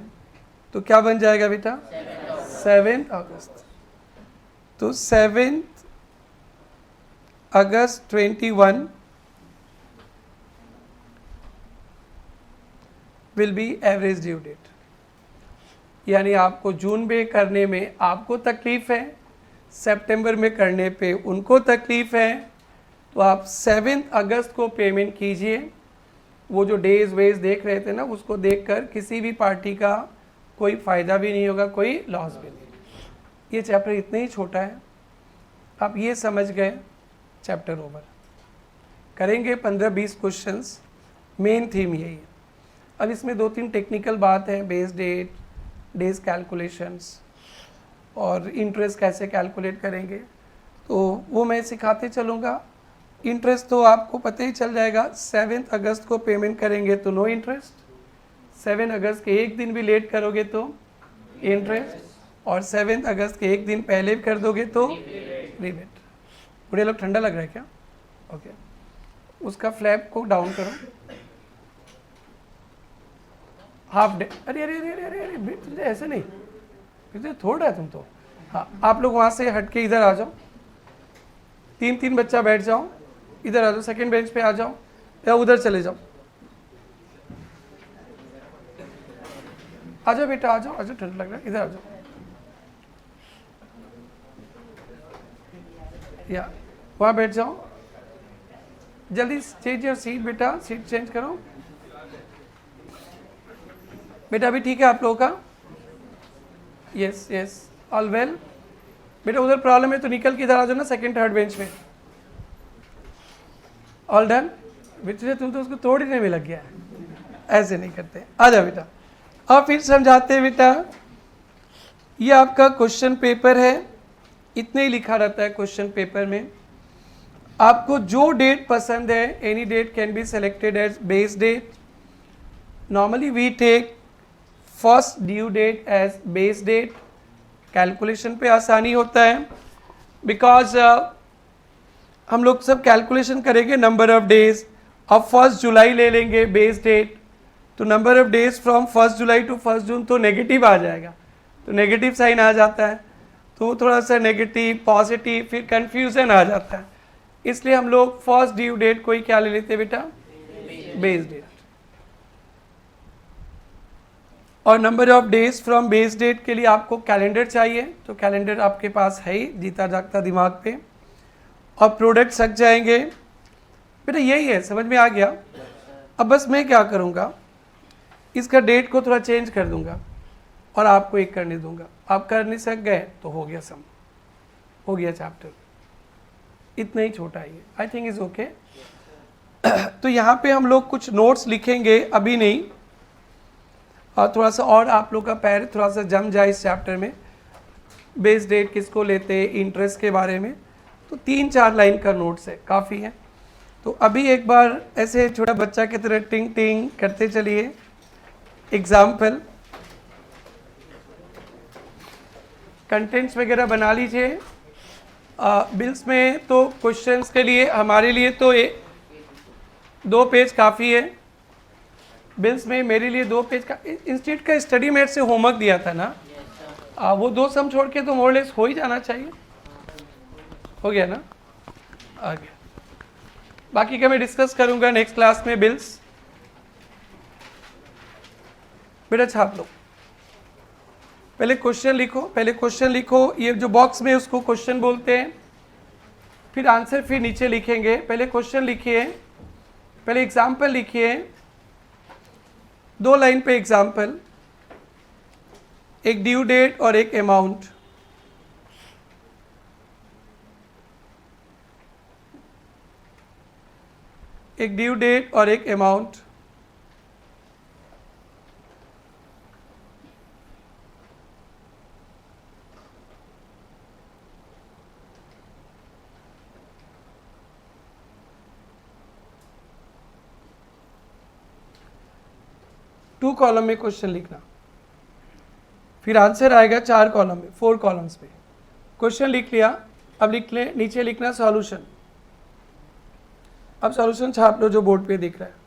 तो क्या बन जाएगा बेटा? 7 अगस्त। तो 7 August 21 will be average due date. यानी आपको जून में करने में आपको तकलीफ है, सितंबर में करने पे उनको तकलीफ है, तो आप 7 अगस्त को पेमेंट कीजिए। वो जो डेज वेज देख रहे थे ना, उसको देखकर किसी भी पार्टी का कोई फ़ायदा भी नहीं होगा, कोई लॉस भी नहीं। ये चैप्टर इतना ही छोटा है, आप ये समझ गए, चैप्टर ओवर। करेंगे 15-20 क्वेश्चंस, मेन थीम यही है। अब इसमें 2-3 टेक्निकल बात है, बेस डेट, डेज कैलकुलेशंस और इंटरेस्ट कैसे कैलकुलेट करेंगे, तो वो मैं सिखाते चलूँगा। इंटरेस्ट तो आपको पता ही चल जाएगा। 7 अगस्त को पेमेंट करेंगे तो नो इंटरेस्ट, 7 अगस्त के एक दिन भी लेट करोगे तो इंटरेस्ट, और 7 अगस्त के एक दिन पहले भी कर दोगे तो रिबेट। बुढ़े लोग ठंडा लग रहा है क्या? ओके, उसका फ्लैप को डाउन करो, हाफ डे। अरे अरे अरे अरे अरे अरे तुझे ऐसे नहीं, तुझे थोड़ा है तुम तो। हाँ, आप लोग वहाँ से हट के इधर आ जाओ, 3-3 बच्चा बैठ जाओ, इधर आ जाओ, सेकंड बेंच पे आ जाओ, या उधर चले जाओ। आ जाओ बेटा, आ जाओ, आ जाओ, ठंड लग रहा है, इधर आ जाओ। या वहाँ बैठ जाओ, जल्दी चेंज योर सीट बेटा, सीट चेंज करो बेटा। अभी ठीक है आप लोगों का? Yes yes, all well. बेटा उधर प्रॉब्लम है तो निकल के इधर आ जाओ ना, सेकंड थर्ड बेंच में। ऑल डन बेटे, तुम तो उसको तोड़ने में लग गया है, ऐसे नहीं करते। आ जाओ बेटा, अब फिर समझाते हैं बेटा। ये आपका क्वेश्चन पेपर है, इतने ही लिखा रहता है क्वेश्चन पेपर में। आपको जो डेट पसंद है, any date can be selected as base date. Normally we take first due date as base date, calculation पे आसानी होता है, बिकॉज हम लोग सब कैलकुलेशन करेंगे नंबर ऑफ डेज। अब 1 जुलाई ले लेंगे बेस डेट, तो number of days from 1 July to 1 June तो नेगेटिव आ जाएगा, तो नेगेटिव साइन आ जाता है, तो थोड़ा सा नेगेटिव पॉजिटिव फिर कंफ्यूजन आ जाता है, इसलिए हम लोग फर्स्ट ड्यू डेट को ही क्या ले लेते हैं बेटा, बेस डेट। और number of days from base date के लिए आपको कैलेंडर चाहिए, तो कैलेंडर आपके पास है ही जीता जागता दिमाग पे। और प्रोडक्ट सक जाएंगे बेटा, यही है, समझ में आ गया। अब बस मैं क्या करूँगा, इसका डेट को थोड़ा चेंज कर दूंगा और आपको एक करने दूंगा, आप कर नहीं सक गए तो हो गया सम, हो गया चैप्टर, इतना ही छोटा है ये, आई थिंक इज ओके। तो यहाँ पे हम लोग कुछ नोट्स लिखेंगे, अभी नहीं, और थोड़ा सा और आप लोग का पैर थोड़ा सा जम जाए इस चैप्टर में, बेस डेट किसको लेते हैं, इंटरेस्ट के बारे में, तो 3-4 लाइन का नोट्स है, काफ़ी है। तो अभी एक बार ऐसे छोटा बच्चा की तरह टिंग टिंग करते चलिए। एग्जाम्पल, कंटेंट्स वगैरह बना लीजिए। बिल्स में तो क्वेश्चंस के लिए हमारे लिए तो 2 पेज काफ़ी है, बिल्स में मेरे लिए 2 पेज का। इंस्टीट्यूट का स्टडी मेट से होमवर्क दिया था ना, वो 2 सम छोड़ के तो मोरलेस हो ही जाना चाहिए, हो गया ना, आ गया। बाकी का मैं डिस्कस करूंगा नेक्स्ट क्लास में। बिल्स बेटा छाप लो, पहले क्वेश्चन लिखो, पहले क्वेश्चन लिखो, ये जो बॉक्स में उसको क्वेश्चन बोलते हैं, फिर आंसर फिर नीचे लिखेंगे। पहले क्वेश्चन लिखिए, पहले एग्जाम्पल लिखिए, 2 लाइन पे एग्जाम्पल, एक ड्यू डेट और एक अमाउंट। एक ड्यू डेट और एक अमाउंट। टू कॉलम में क्वेश्चन लिखना, फिर आंसर आएगा 4 कॉलम में, 4 कॉलम्स पे। क्वेश्चन लिख लिया, अब लिख ले, नीचे लिखना सॉल्यूशन। अब सॉल्यूशन छाप लो जो बोर्ड पे दिख रहा है।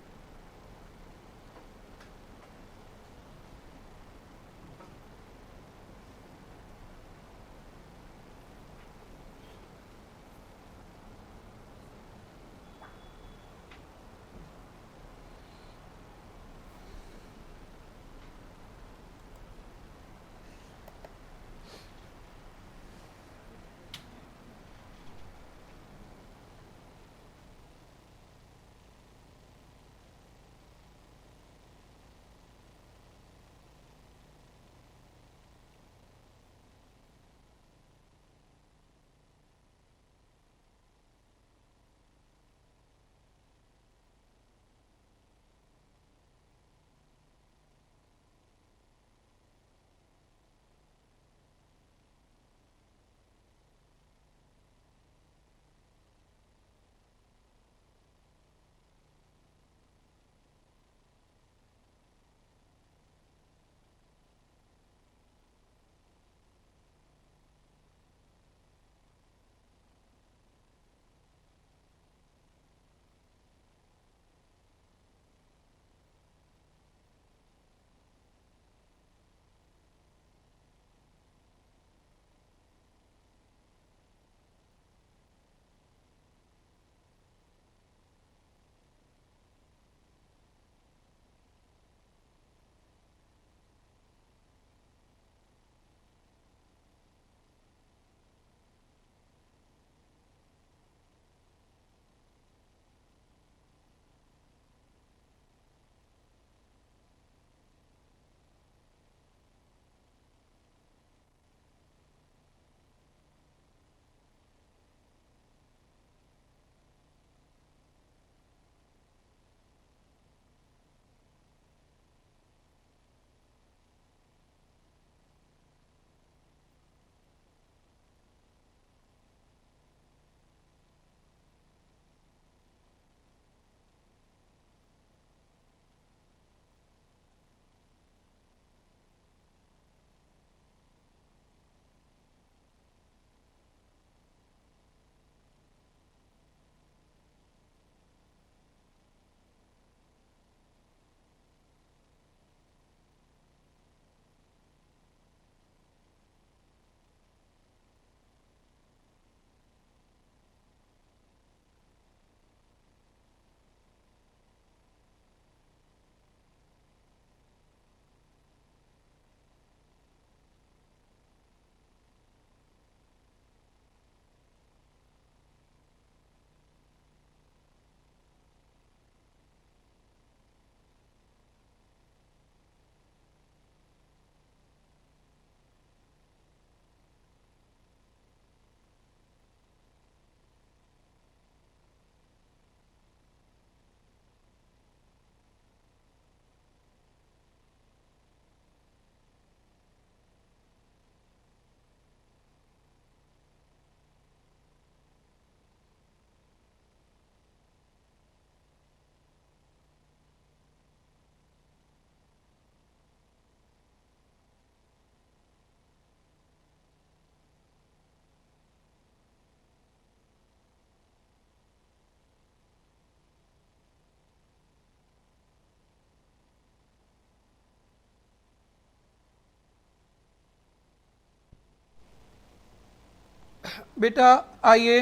बेटा आइए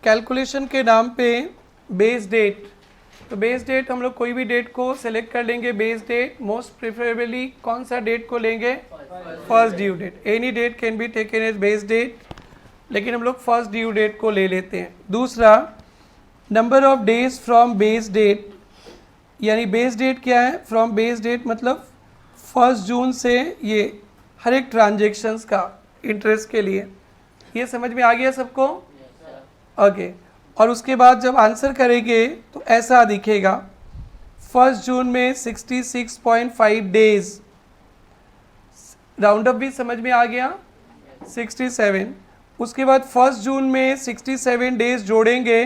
कैलकुलेशन के नाम पे बेस डेट, तो बेस डेट हम लोग कोई भी डेट को सिलेक्ट कर लेंगे। बेस डेट मोस्ट प्रेफरेबली कौन सा डेट को लेंगे? First due date. Any date can be taken as base date, लेकिन हम लोग फर्स्ट ड्यू डेट को ले लेते हैं। दूसरा, number of days from base date, यानी बेस डेट क्या है? फ्रॉम बेस डेट मतलब 1 जून से ये हर एक ट्रांजेक्शन्स का इंटरेस्ट के लिए। ये समझ में आ गया सबको? ओके। और उसके बाद जब आंसर करेंगे तो ऐसा दिखेगा, 1 जून में 66.5 डेज, राउंड अप भी समझ में आ गया, 67। उसके बाद 1 जून में 67 डेज जोड़ेंगे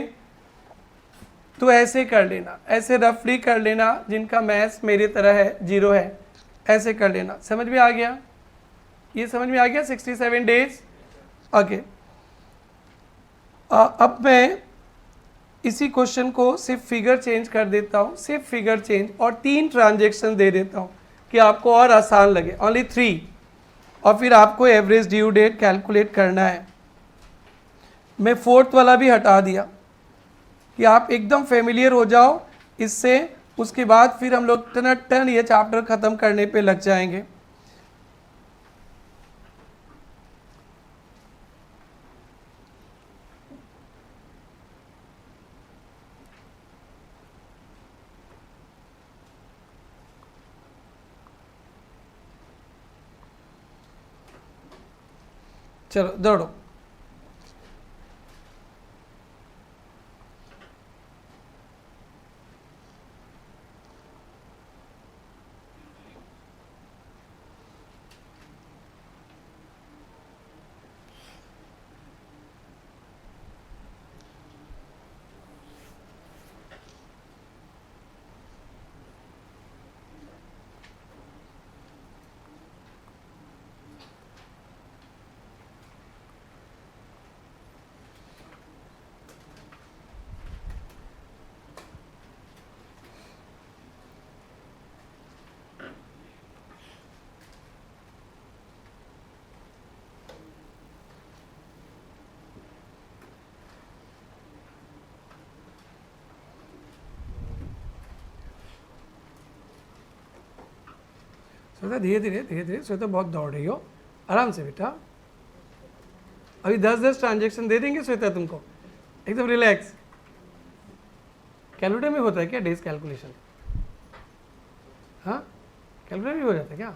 तो ऐसे कर लेना, ऐसे रफली कर लेना, जिनका मैथ्स मेरी तरह है, 0 है, ऐसे कर लेना। समझ में आ गया? ये समझ में आ गया 67 डेज। ओके। अब मैं इसी क्वेश्चन को सिर्फ फिगर चेंज कर देता हूँ, सिर्फ फिगर चेंज, और 3 ट्रांजेक्शन दे देता हूँ कि आपको और आसान लगे, ओनली 3। और फिर आपको एवरेज ड्यू डेट कैलकुलेट करना है। मैं 4th वाला भी हटा दिया कि आप एकदम फेमिलियर हो जाओ इससे, उसके बाद फिर हम लोग टन ये चैप्टर ख़त्म करने पे लग जाएंगे। चलो दौड़ो। श्वेता धीरे धीरे श्वेता बहुत दौड़ रही हो, आराम से बेटा। अभी 10-10 ट्रांजेक्शन दे देंगे श्वेता तुमको, एकदम रिलैक्स। कैलकुलेटर में होता है क्या डेज कैलकुलेशन? हाँ, कैलकुलेटर में हो जाता है क्या?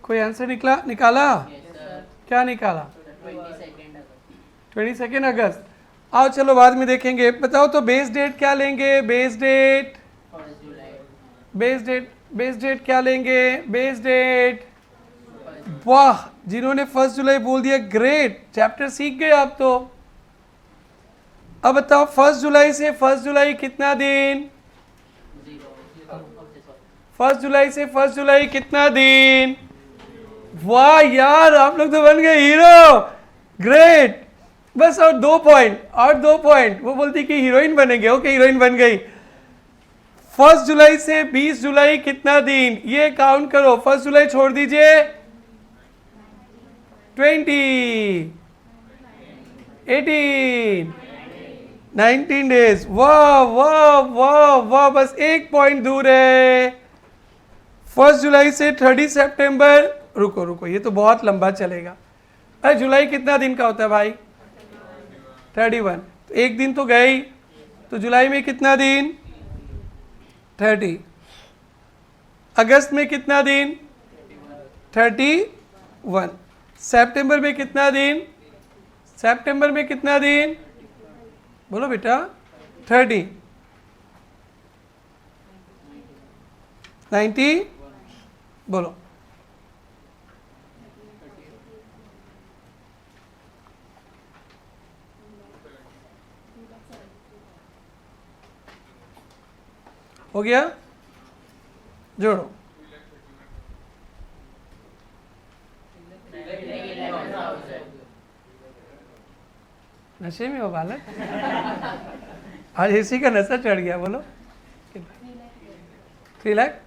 कोई आंसर निकाला? क्या निकाला? 22 अगस्त। आओ चलो बाद में देखेंगे। बताओ तो बेस डेट क्या लेंगे? बेस डेट क्या लेंगे? Base date. वाह, जिन्होंने 1 जुलाई बोल दिया, ग्रेट, चैप्टर सीख गए आप तो। अब बताओ 1 जुलाई से 1 जुलाई कितना दिन? 1 जुलाई से 1 जुलाई कितना दिन? वाह यार, आप लोग तो बन गए हीरो, ग्रेट। बस और 2 पॉइंट, वो बोलती कि हीरोइन बनेंगे। ओके, हीरोइन बन गई। 1 जुलाई से 20 जुलाई कितना दिन? ये काउंट करो। 1 जुलाई छोड़ दीजिए, 20, 18, 19 डेज। वाह वाह वाह वाह, बस 1 पॉइंट दूर है। 1 जुलाई से 30 सितंबर। रुको, ये तो बहुत लंबा चलेगा। अरे जुलाई कितना दिन का होता है भाई? 31। तो 1 दिन तो गई, तो जुलाई में कितना दिन? 30। अगस्त में कितना दिन? 31। सितंबर में कितना दिन? सितंबर में कितना दिन? बोलो बेटा 30, 90, बोलो हो गया? जोड़ो। नशे में हो बालक? आज इसी का नशा चढ़ गया। बोलो 3 लाख।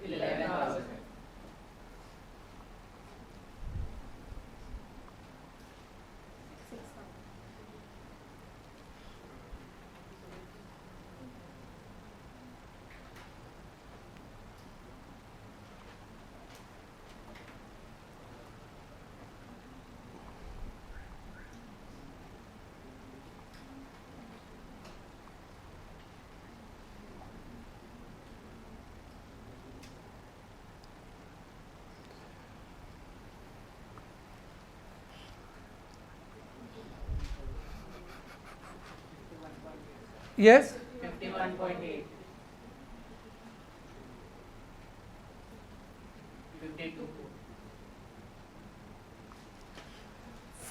यस 51.8, 52,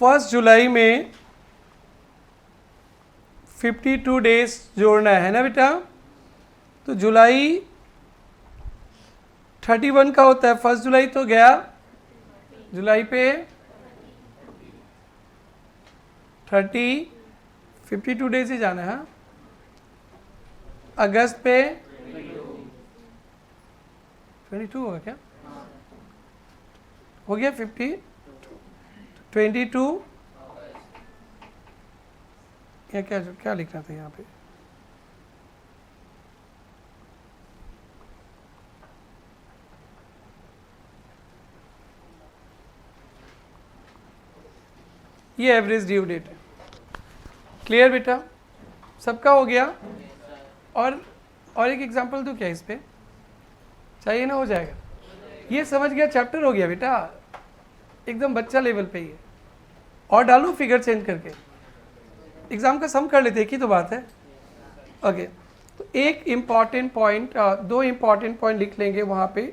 1 जुलाई में 52 डेज जोड़ना है ना बेटा? तो जुलाई 31 का होता है, 1 जुलाई तो गया, जुलाई पे 52 डेज ही जाना है। हाँ? अगस्त पे 22 होगा क्या? हो गया 50, 22 या क्या क्या लिखना था यहाँ पे? ये एवरेज ड्यू डेट है। क्लियर बेटा? सबका हो गया? और एक एग्जांपल दूं क्या इस पे? चाहिए ना? हो जाएगा। ये समझ गया, चैप्टर हो गया बेटा, एकदम बच्चा लेवल पे ही है। और डालूं फिगर चेंज करके? एग्जाम का सम कर लेते, एक ही तो बात है। ओके, तो एक इम्पॉर्टेंट पॉइंट, 2 इम्पॉर्टेंट पॉइंट लिख लेंगे वहाँ पे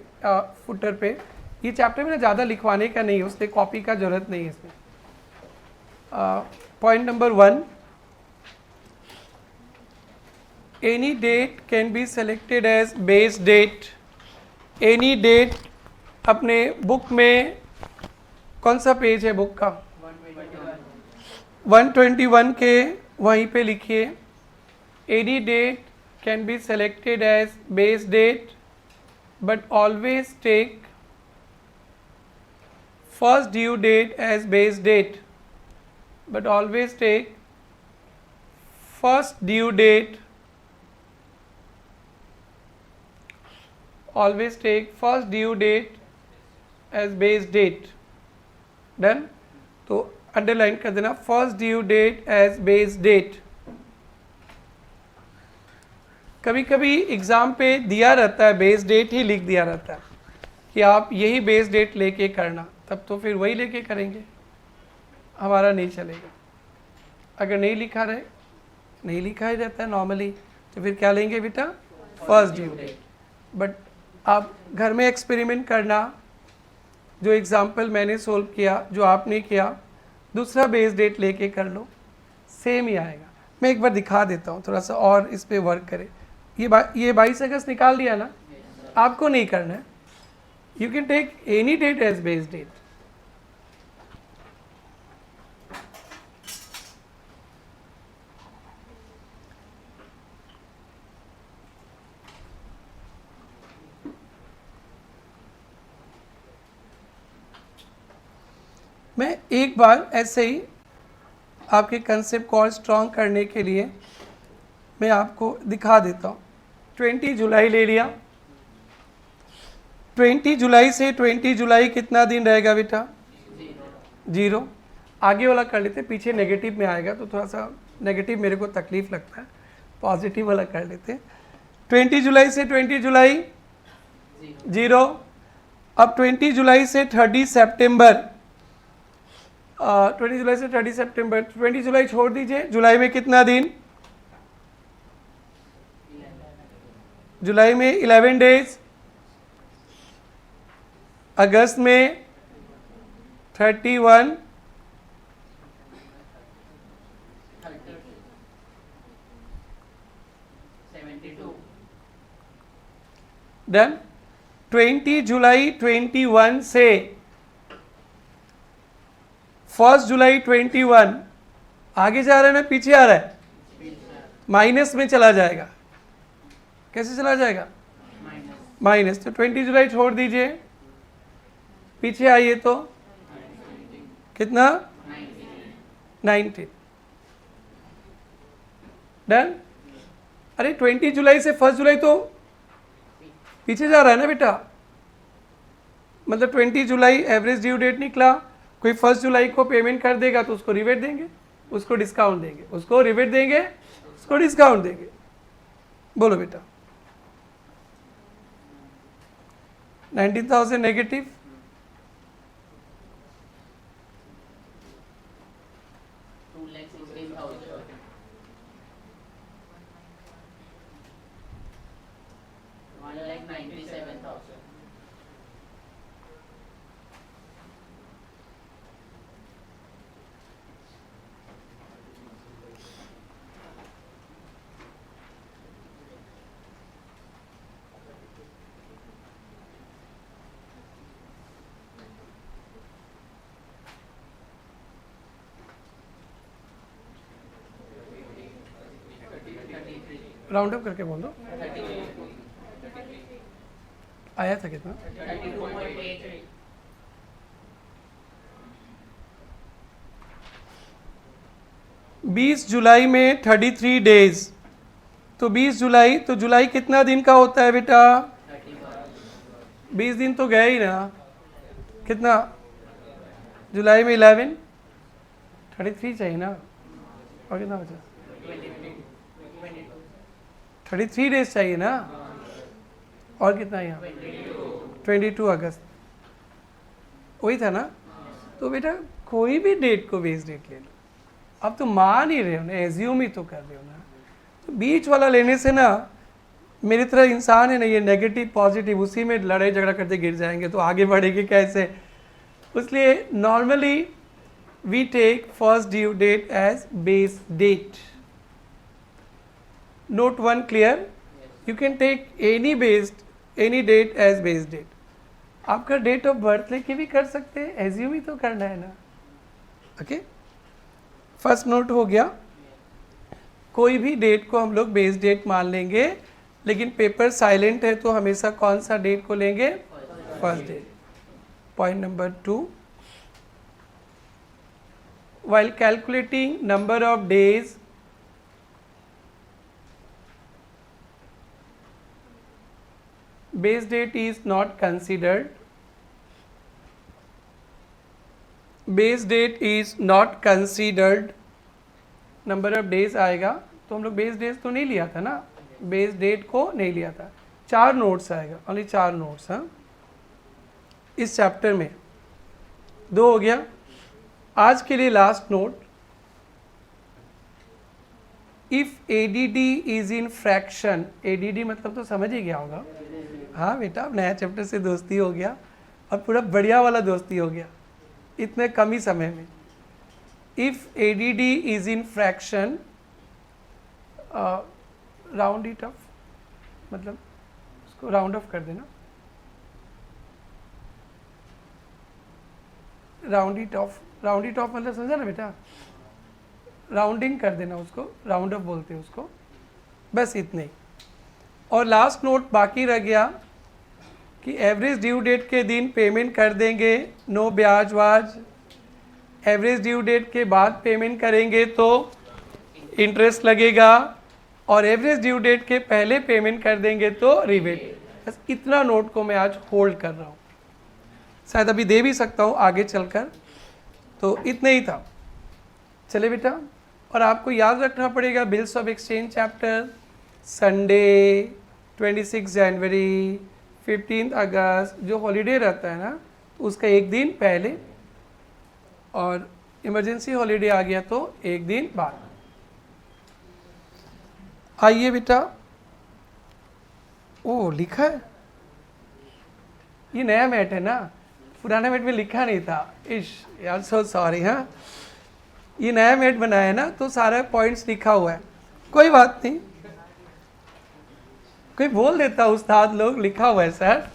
फुटर पे। ये चैप्टर में ना ज़्यादा लिखवाने का नहीं है, उससे कॉपी का जरूरत नहीं है इसमें। Point number 1, any date can be selected as base date. Any date अपने बुक में, कौन सा पेज है बुक का? 121 के वहीं पे लिखिए, any date can be selected as base date but always take first due date as base date, but always take first due date, always take first due date as base date. Done? तो underline कर देना first due date as base date. कभी कभी exam पे दिया रहता है base date ही लिख दिया रहता है कि आप यही बेस डेट लेके करना, तब तो फिर वही लेके करेंगे, हमारा नहीं चलेगा। अगर नहीं लिखा रहे, नहीं लिखा ही रहता है नॉर्मली, तो फिर क्या लेंगे बेटा? First due date. बट आप घर में एक्सपेरिमेंट करना, जो एग्जाम्पल मैंने सोल्व किया, जो आपने किया, दूसरा बेस डेट लेके कर लो, सेम ही आएगा। मैं एक बार दिखा देता हूँ, थोड़ा सा और इस पर वर्क करें। ये 22 अगस्त निकाल दिया ना, आपको नहीं करना है। You can take any date as base date. मैं एक बार ऐसे ही आपके कंसेप्ट को और स्ट्रॉन्ग करने के लिए मैं आपको दिखा देता हूँ। 20 जुलाई ले लिया, 20 जुलाई से 20 जुलाई कितना दिन रहेगा बेटा? 0। आगे वाला कर लेते, पीछे नेगेटिव में आएगा तो थोड़ा सा नेगेटिव मेरे को तकलीफ लगता है, पॉजिटिव वाला कर लेते। 20 जुलाई से 20 जुलाई 0। अब 20 जुलाई से 30 सितंबर 20 जुलाई से 30 सितंबर, 20 जुलाई छोड़ दीजिए। जुलाई में कितना दिन? जुलाई में 11 डेज, अगस्त में 31, 72, डन। 20 जुलाई 21 से 1 जुलाई 21 आगे जा रहा है ना पीछे आ रहा है? माइनस में चला जाएगा। कैसे चला जाएगा? माइनस। तो 20 जुलाई छोड़ दीजिए, पीछे आइए तो कितना? 19। डन। अरे 20 जुलाई से 1 जुलाई तो पीछे जा रहा है ना बेटा, मतलब 20 जुलाई एवरेज ड्यू डेट निकला, कोई 1 जुलाई को पेमेंट कर देगा तो उसको रिबेट देंगे, उसको डिस्काउंट देंगे, उसको रिबेट देंगे, उसको डिस्काउंट देंगे। बोलो बेटा। 19,000 नेगेटिव, 2,16,000, 1,97,000, राउंड अप करके बोल दो। आया था कितना? 32.83, 20 जुलाई में 33 डेज, तो 20 जुलाई, तो जुलाई कितना दिन का होता है बेटा? 20 दिन तो गए ही ना। कितना? जुलाई में 11, 33 चाहिए ना, और कितना बचा? 33 डेज चाहिए ना, और कितना यहाँ? 22 अगस्त, वही था ना। तो बेटा कोई भी डेट को बेस डेट ले लो, अब तो मान ही रहे हो ना, एज्यूम ही तो कर रहे हो ना। तो बीच वाला लेने से ना, मेरी तरह इंसान है ना ये नेगेटिव पॉजिटिव, उसी में लड़ाई झगड़ा करते गिर जाएंगे, तो आगे बढ़ेंगे कैसे? इसलिए normally we take first due date as base date. Note one clear? You can take any date as base date. आपका डेट ऑफ बर्थ लेके भी कर सकते हैं, एज्यूम ही तो करना है ना। ओके, फर्स्ट नोट हो गया। कोई भी डेट को हम लोग बेस डेट मान लेंगे, लेकिन पेपर साइलेंट है तो हमेशा कौन सा डेट को लेंगे? First date. Point number 2, while calculating number of days, base date is not considered. Base date is not considered. Number of days आएगा तो हम लोग बेस डेज तो नहीं लिया था ना, बेस डेट को नहीं लिया था। 4 नोट्स आएगा, ओनली 4 नोट्स। हाँ, इस चैप्टर में 2 हो गया। आज के लिए last note, if ADD is in fraction, ADD मतलब तो समझ ही गया होगा। हाँ बेटा, नया चैप्टर से दोस्ती हो गया और पूरा बढ़िया वाला दोस्ती हो गया इतने कम ही समय में। If ADD is in fraction, round it of, मतलब उसको राउंड ऑफ कर देना, राउंड इट ऑफ मतलब समझा ना बेटा, राउंडिंग कर देना उसको, राउंड ऑफ बोलते हैं उसको, बस इतने ही। और लास्ट नोट बाकी रह गया कि एवरेज ड्यू डेट के दिन पेमेंट कर देंगे, नो ब्याज वाज। एवरेज ड्यू डेट के बाद पेमेंट करेंगे तो इंटरेस्ट लगेगा, और एवरेज ड्यू डेट के पहले पेमेंट कर देंगे तो रिबेट। बस इतना नोट को मैं आज होल्ड कर रहा हूँ, शायद अभी दे भी सकता हूँ आगे चलकर, तो इतने ही था। चले बेटा, और आपको याद रखना पड़ेगा bills of exchange chapter Sunday 26 जनवरी 15 अगस्त जो हॉलीडे रहता है ना, उसका एक दिन पहले, और इमरजेंसी हॉलीडे आ गया तो एक दिन बाद। आइए बेटा, ओ लिखा है, ये नया मैट है ना, पुराना मैट में लिखा नहीं था। इश यार, सो सॉरी। हाँ, ये नया मैट बनाया है ना, तो सारा पॉइंट्स लिखा हुआ है। कोई बात नहीं, कोई बोल देता उस्ताद लोग लिखा हुआ है सर,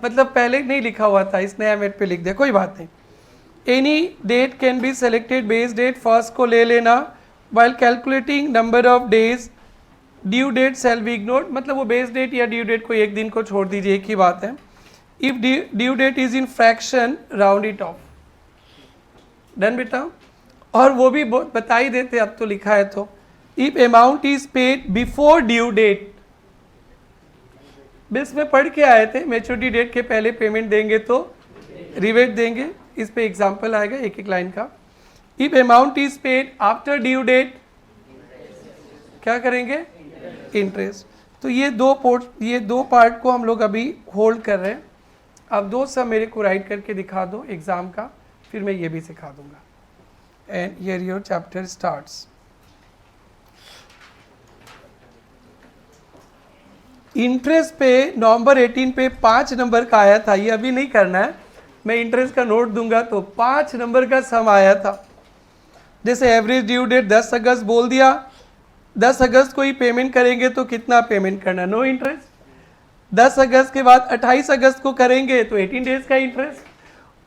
मतलब पहले नहीं लिखा हुआ था, इस नया मैट पे लिख दिया, कोई बात नहीं। Any date can be selected, base date first को ले लेना। While calculating number of days, due date shall be ignored, मतलब वो बेस डेट या ड्यू डेट को एक दिन को छोड़ दीजिए, एक ही बात है। If due date is in fraction, round it off. Done बेटा। और वो भी बता ही देते, अब तो लिखा है तो। If amount is paid before due date, bills में पढ़ के आए थे, मैच्योरिटी डेट के पहले पेमेंट देंगे तो रिबेट देंगे। इस पे एग्जांपल आएगा एक एक लाइन का। If amount is paid after due date, क्या करेंगे? इंटरेस्ट। तो ये दो पार्ट को हम लोग अभी होल्ड कर रहे हैं। अब दो सब मेरे को राइट करके दिखा दो एग्जाम का, फिर मैं ये भी सिखा दूंगा। And here your chapter starts. Interest पे नवंबर 18 पे 5 नंबर का आया था, ये अभी नहीं करना है, मैं इंटरेस्ट का नोट दूंगा। तो 5 नंबर का सम आया था। जैसे एवरेज ड्यू डेट 10 अगस्त बोल दिया, 10 अगस्त को ही पेमेंट करेंगे तो कितना पेमेंट करना? No interest. 10 अगस्त के बाद 28 अगस्त को करेंगे तो 18 डेज का इंटरेस्ट,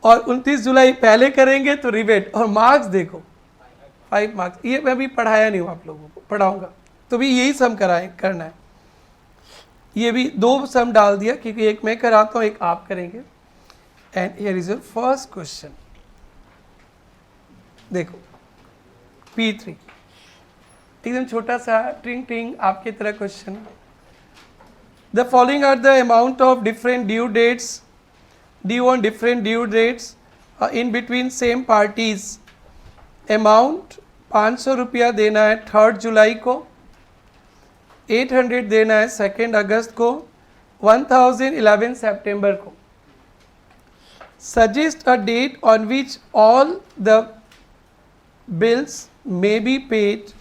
और 29 जुलाई पहले करेंगे तो रिबेट। और मार्क्स देखो 5 मार्क्स। ये मैं अभी पढ़ाया नहीं हूँ, आप लोगों को पढ़ाऊंगा, तो भी यही सम करना है। ये भी 2 सम डाल दिया, क्योंकि एक मैं कराता हूँ, एक आप करेंगे। And here is your first question. देखो P3 एकदम छोटा सा ट्रिंग ट्रिंग आपकी तरह question. The following are the amount of different due dates, due on different due dates in between same parties. Amount 500 रुपया देना है 3 जुलाई को, 800 देना है 2 अगस्त को, 1011 सितंबर को। Suggest a date on which all the bills may be paid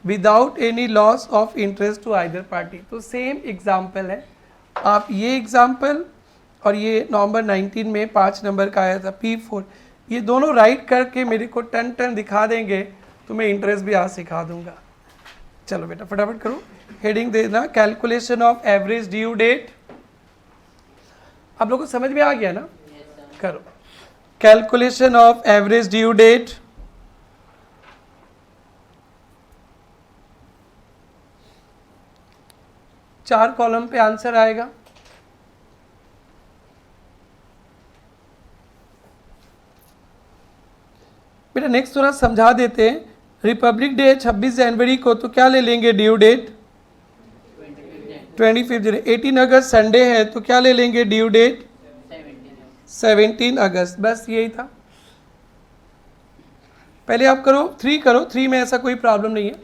without any loss of interest to either party। तो same example है, आप ये एग्जाम्पल और ये नवंबर 19 में 5 नंबर का आया था P4, ये दोनों राइट करके मेरे को टन टन दिखा देंगे तो मैं इंटरेस्ट भी आज सिखा दूंगा। चलो बेटा फटाफट करो। हेडिंग देना calculation of average due date. आप लोगों को समझ में आ गया ना? करो calculation of average due date. चार कॉलम पे आंसर आएगा। बेटा नेक्स्ट थोड़ा समझा देते हैं। रिपब्लिक डे 26 जनवरी को, तो क्या ले लेंगे ड्यू डेट? 25 जनवरी। 18 अगस्त संडे है तो क्या ले लेंगे ड्यू डेट? 17 अगस्त। बस यही था। पहले आप करो 3 करो, 3 में ऐसा कोई प्रॉब्लम नहीं है।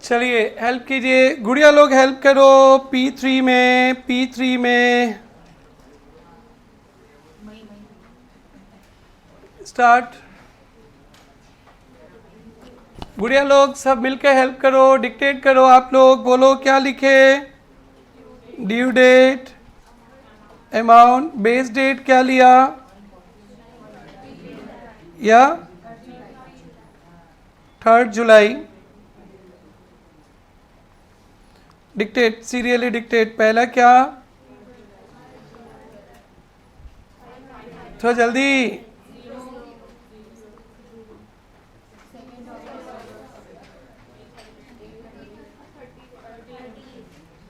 चलिए हेल्प कीजिए गुड़िया लोग, हेल्प करो। P3 में, P3 में स्टार्ट। गुड़िया लोग सब मिलकर हेल्प करो, डिक्टेट करो। आप लोग बोलो क्या लिखे? Due date, amount, base date क्या लिया? या 3 जुलाई। Dictate, serially dictate. पहला क्या? थोड़ा जल्दी।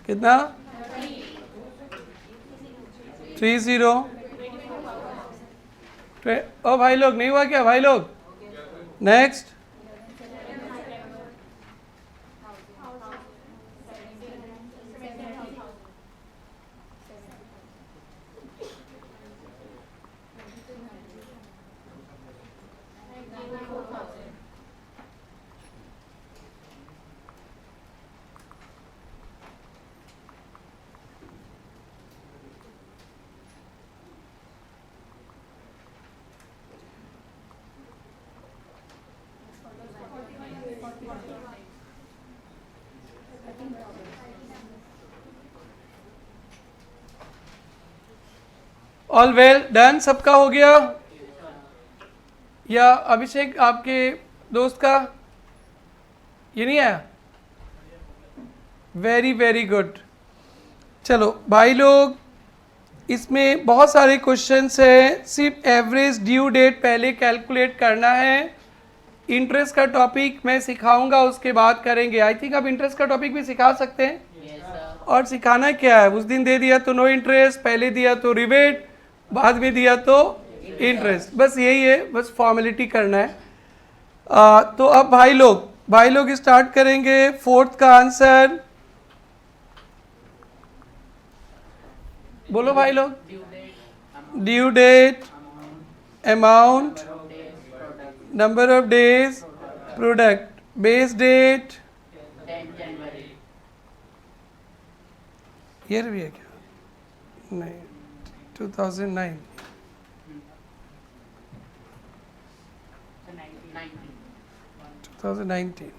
कितना? 30। ओ भाई लोग नहीं हुआ क्या भाई लोग? नेक्स्ट। ऑल वेल डन, सबका हो गया? या अभिषेक आपके दोस्त का ये नहीं आया? Very very good. चलो भाई लोग, इसमें बहुत सारे क्वेश्चंस हैं। सिर्फ एवरेज ड्यू डेट पहले कैलकुलेट करना है। इंटरेस्ट का टॉपिक मैं सिखाऊंगा, उसके बाद करेंगे। आई थिंक आप इंटरेस्ट का टॉपिक भी सिखा सकते हैं। Yes, sir. और सिखाना क्या है? उस दिन दे दिया तो नो इंटरेस्ट, पहले दिया तो रिबेट, बाद में दिया तो इंटरेस्ट। बस यही है, बस फॉर्मेलिटी करना है। तो अब भाई लोग स्टार्ट करेंगे। 4th का आंसर बोलो भाई लोग। Due date, due date, amount, days, product, number of days, product, base date. 10 January, year भी है क्या? नहीं, 2009। 19, 2019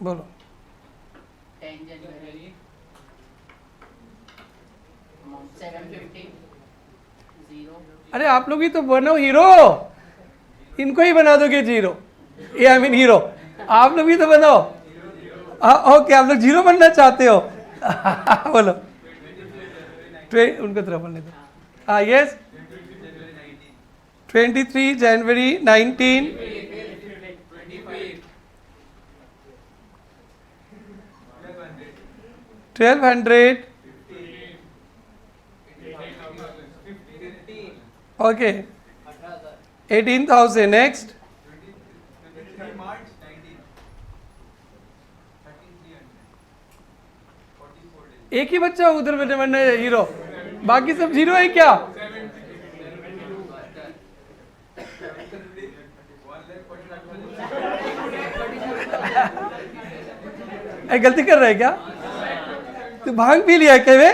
बोलो। 10 January, amount 750, 0, अरे आप लोग ही तो बनो हीरो, इनको ही बना दोगे जीरो। ये आई मीन हीरो, आप लोग भी तो बनो। ओके, आप लोग जीरो बनना चाहते हो? बोलो। उनको तरफ बोलने दो। हाँ यस, 23 जनवरी 19, 1200, ओके 18,000। नेक्स्ट। एक ही बच्चा उधर बनने हीरो, बाकी सब जीरो है क्या? गलती कर रहे है क्या? तू भांग पी लिया क्या वे?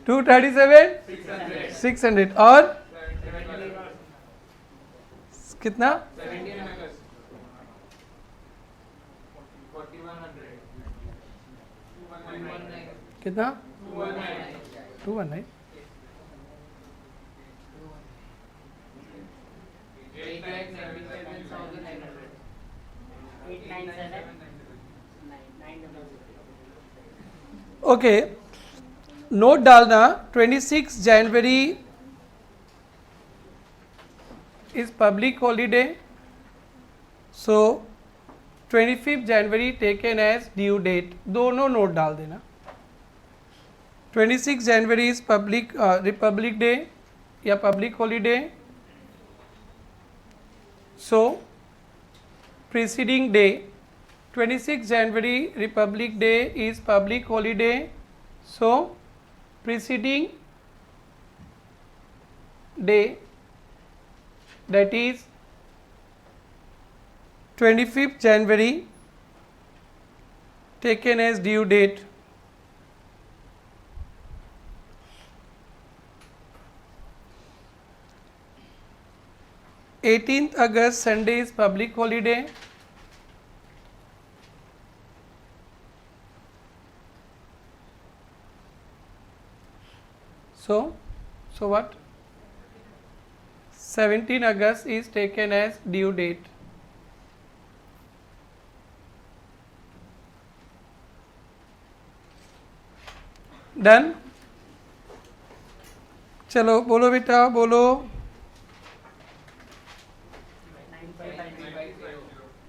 237 600 और कितना? कितना? 219। 897, ओके, नोट डालना। 26 January is public holiday, so 25 January taken as due date. दोनों नोट डाल देना। 26 January is public republic day या public holiday, so preceding day 26 January Republic Day is public holiday, so preceding day that is 25th January taken as due date. August Sunday is public holiday. So what? 17 August is taken as due date. Done? चलो बोलो बेटा बोलो.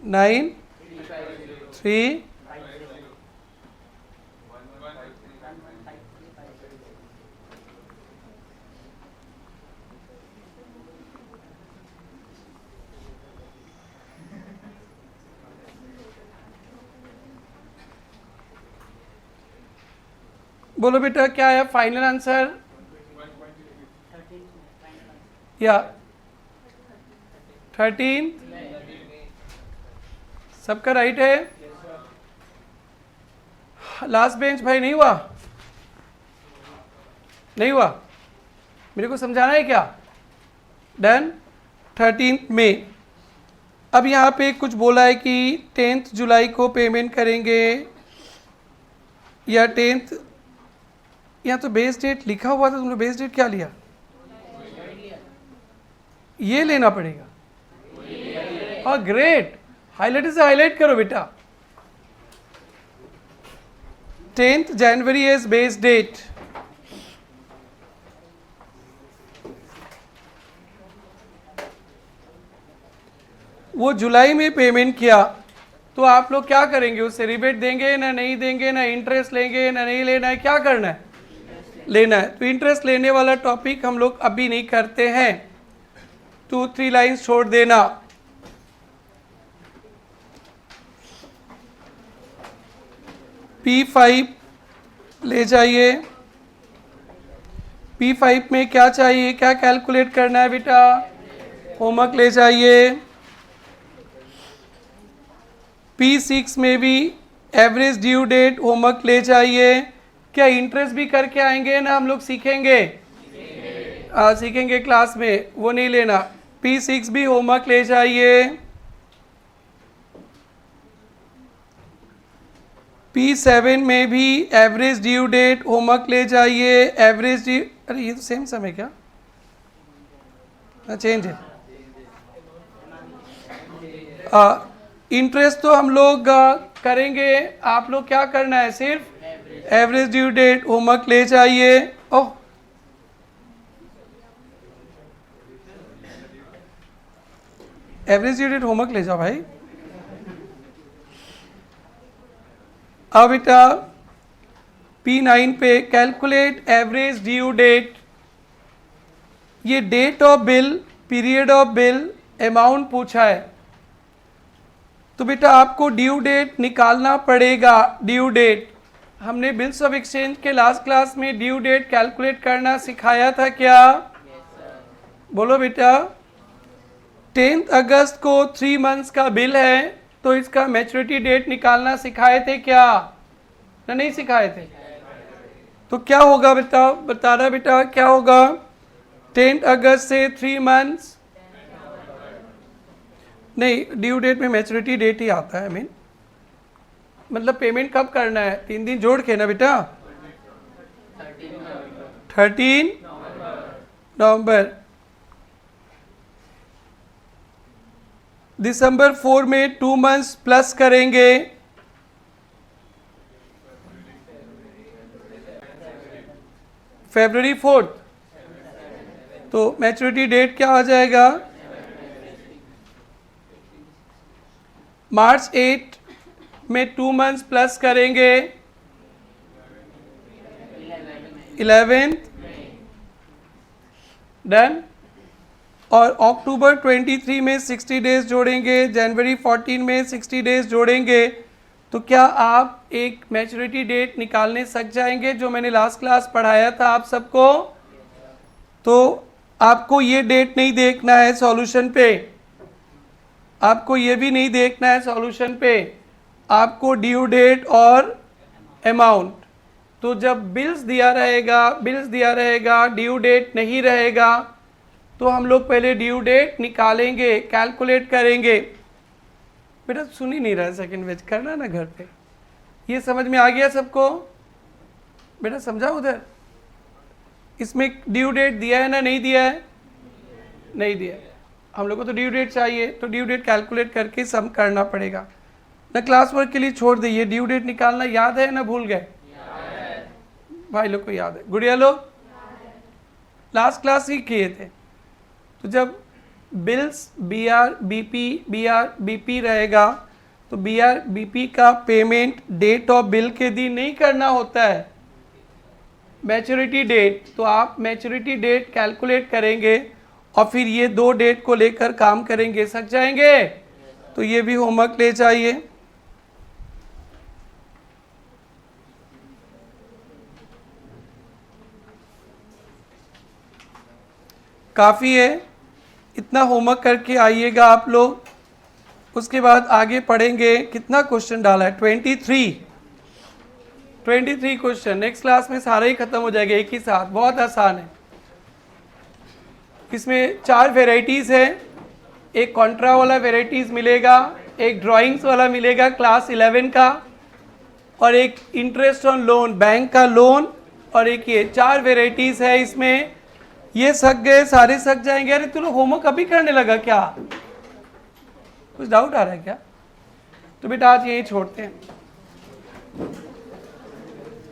9 3 बोलो बेटा क्या है final answer? या 13 सबका राइट है. लास्ट बेंच भाई नहीं हुआ? नहीं हुआ? मेरे को समझाना है क्या? डन. 13 मई. अब यहाँ पे कुछ बोला है कि 10 जुलाई को पेमेंट करेंगे या 10, यहाँ तो बेस डेट लिखा हुआ था, तुमने बेस डेट क्या लिया? ये लेना पड़ेगा. हाँ ग्रेट. हाईलाइट से हाईलाइट करो बेटा. 10th January as base date. वो जुलाई में पेमेंट किया तो आप लोग क्या करेंगे? उससे रिबेट देंगे ना नहीं देंगे, ना इंटरेस्ट लेंगे ना नहीं लेना है, क्या करना है? लेना है. तो इंटरेस्ट लेने वाला टॉपिक हम लोग अभी नहीं करते हैं. 2-3 लाइन्स छोड़ देना. P5 ले जाइए. P5 में क्या चाहिए, क्या कैलकुलेट करना है बेटा? होमवर्क ले जाइए. P6 में भी एवरेज ड्यू डेट होमवर्क ले जाइए. क्या इंटरेस्ट भी करके आएंगे ना हम लोग सीखेंगे? सीखेंगे क्लास में, वो नहीं लेना. P6 भी होमवर्क ले जाइए. P7 में भी एवरेज ड्यू डेट होमवर्क ले जाइए. एवरेज ड्यू, अरे ये तो सेम समय क्या? चेंज है. इंटरेस्ट तो हम लोग करेंगे. आप लोग क्या करना है? सिर्फ एवरेज ड्यू डेट होमवर्क ले जाइए. Oh average due date homework ले जाओ भाई. अब बेटा P9 पे कैलकुलेट एवरेज ड्यू डेट. ये date of bill, period of bill, amount पूछा है. तो बेटा आपको ड्यू डेट निकालना पड़ेगा. ड्यू डेट हमने बिल्स ऑफ एक्सचेंज के लास्ट क्लास में ड्यू डेट कैलकुलेट करना सिखाया था क्या? बोलो बेटा. 10 अगस्त को 3 मंथ्स का बिल है तो इसका मैच्योरिटी डेट निकालना सिखाए थे क्या? ना नहीं सिखाए थे? तो क्या होगा बेटा? बताना बेटा क्या होगा? 10 अगस्त से 3 मंथ्स नहीं, ड्यू डेट में मैच्योरिटी डेट ही आता है. मीन मतलब पेमेंट कब करना है? 3 दिन जोड़ के ना बेटा. 13 नवंबर. दिसंबर 4 में 2 मंथ्स प्लस करेंगे. फरवरी 4 तो मैच्योरिटी डेट क्या आ जाएगा? मार्च 8 में 2 मंथ्स प्लस करेंगे. 11th. डन. और अक्टूबर 23 में 60 डेज जोड़ेंगे. जनवरी 14 में 60 डेज जोड़ेंगे. तो क्या आप एक मैच्योरिटी डेट निकालने सक जाएंगे जो मैंने लास्ट क्लास पढ़ाया था आप सबको? तो आपको ये डेट नहीं देखना है सॉल्यूशन पे, आपको ये भी नहीं देखना है सॉल्यूशन पे, आपको ड्यू डेट और अमाउंट। तो जब बिल्स दिया रहेगा, ड्यू डेट नहीं रहेगा, तो हम लोग पहले ड्यू डेट निकालेंगे, कैलकुलेट करेंगे। बेटा सुन ही नहीं रहा है, सेकंड बैच करना ना घर पे। ये समझ में आ गया सबको? बेटा समझा उधर? इसमें ड्यू डेट दिया है ना नहीं दिया है? नहीं दिया है। हम लोग को तो ड्यू डेट चाहिए, तो ड्यू डेट कैलकुलेट करके सम करना पड़ेगा ना। क्लास वर्क के लिए छोड़ दीजिए, ड्यू डेट निकालना याद है ना भूल गए? भाई लोग को याद है, गुड़िया लोग लास्ट क्लास ही किए थे। तो जब बिल्स BR BP रहेगा, तो BR BP का पेमेंट डेट ऑफ बिल के दिन नहीं करना होता है, मैच्योरिटी डेट। तो आप मैच्योरिटी डेट कैलकुलेट करेंगे और फिर ये 2 डेट को लेकर काम करेंगे। सक जाएंगे? तो ये भी होमवर्क ले जाइए। काफ़ी है, इतना होमवर्क करके आइएगा आप लोग। उसके बाद आगे पढ़ेंगे। कितना क्वेश्चन डाला है? 23 क्वेश्चन। नेक्स्ट क्लास में सारे ही खत्म हो जाएगा एक ही साथ, बहुत आसान है। इसमें 4 वेराइटीज़ है, एक कॉन्ट्रा वाला वेराइटीज़ मिलेगा, एक ड्राइंग्स वाला मिलेगा क्लास 11 का, और एक इंटरेस्ट ऑन लोन, बैंक का लोन, और एक ये 4 वेराइटीज़ है इसमें। ये सक गए, सारे सक जाएंगे। अरे तू लोग होमवर्क अभी करने लगा क्या? कुछ डाउट आ रहा है क्या? तो बेटा आज यही छोड़ते हैं।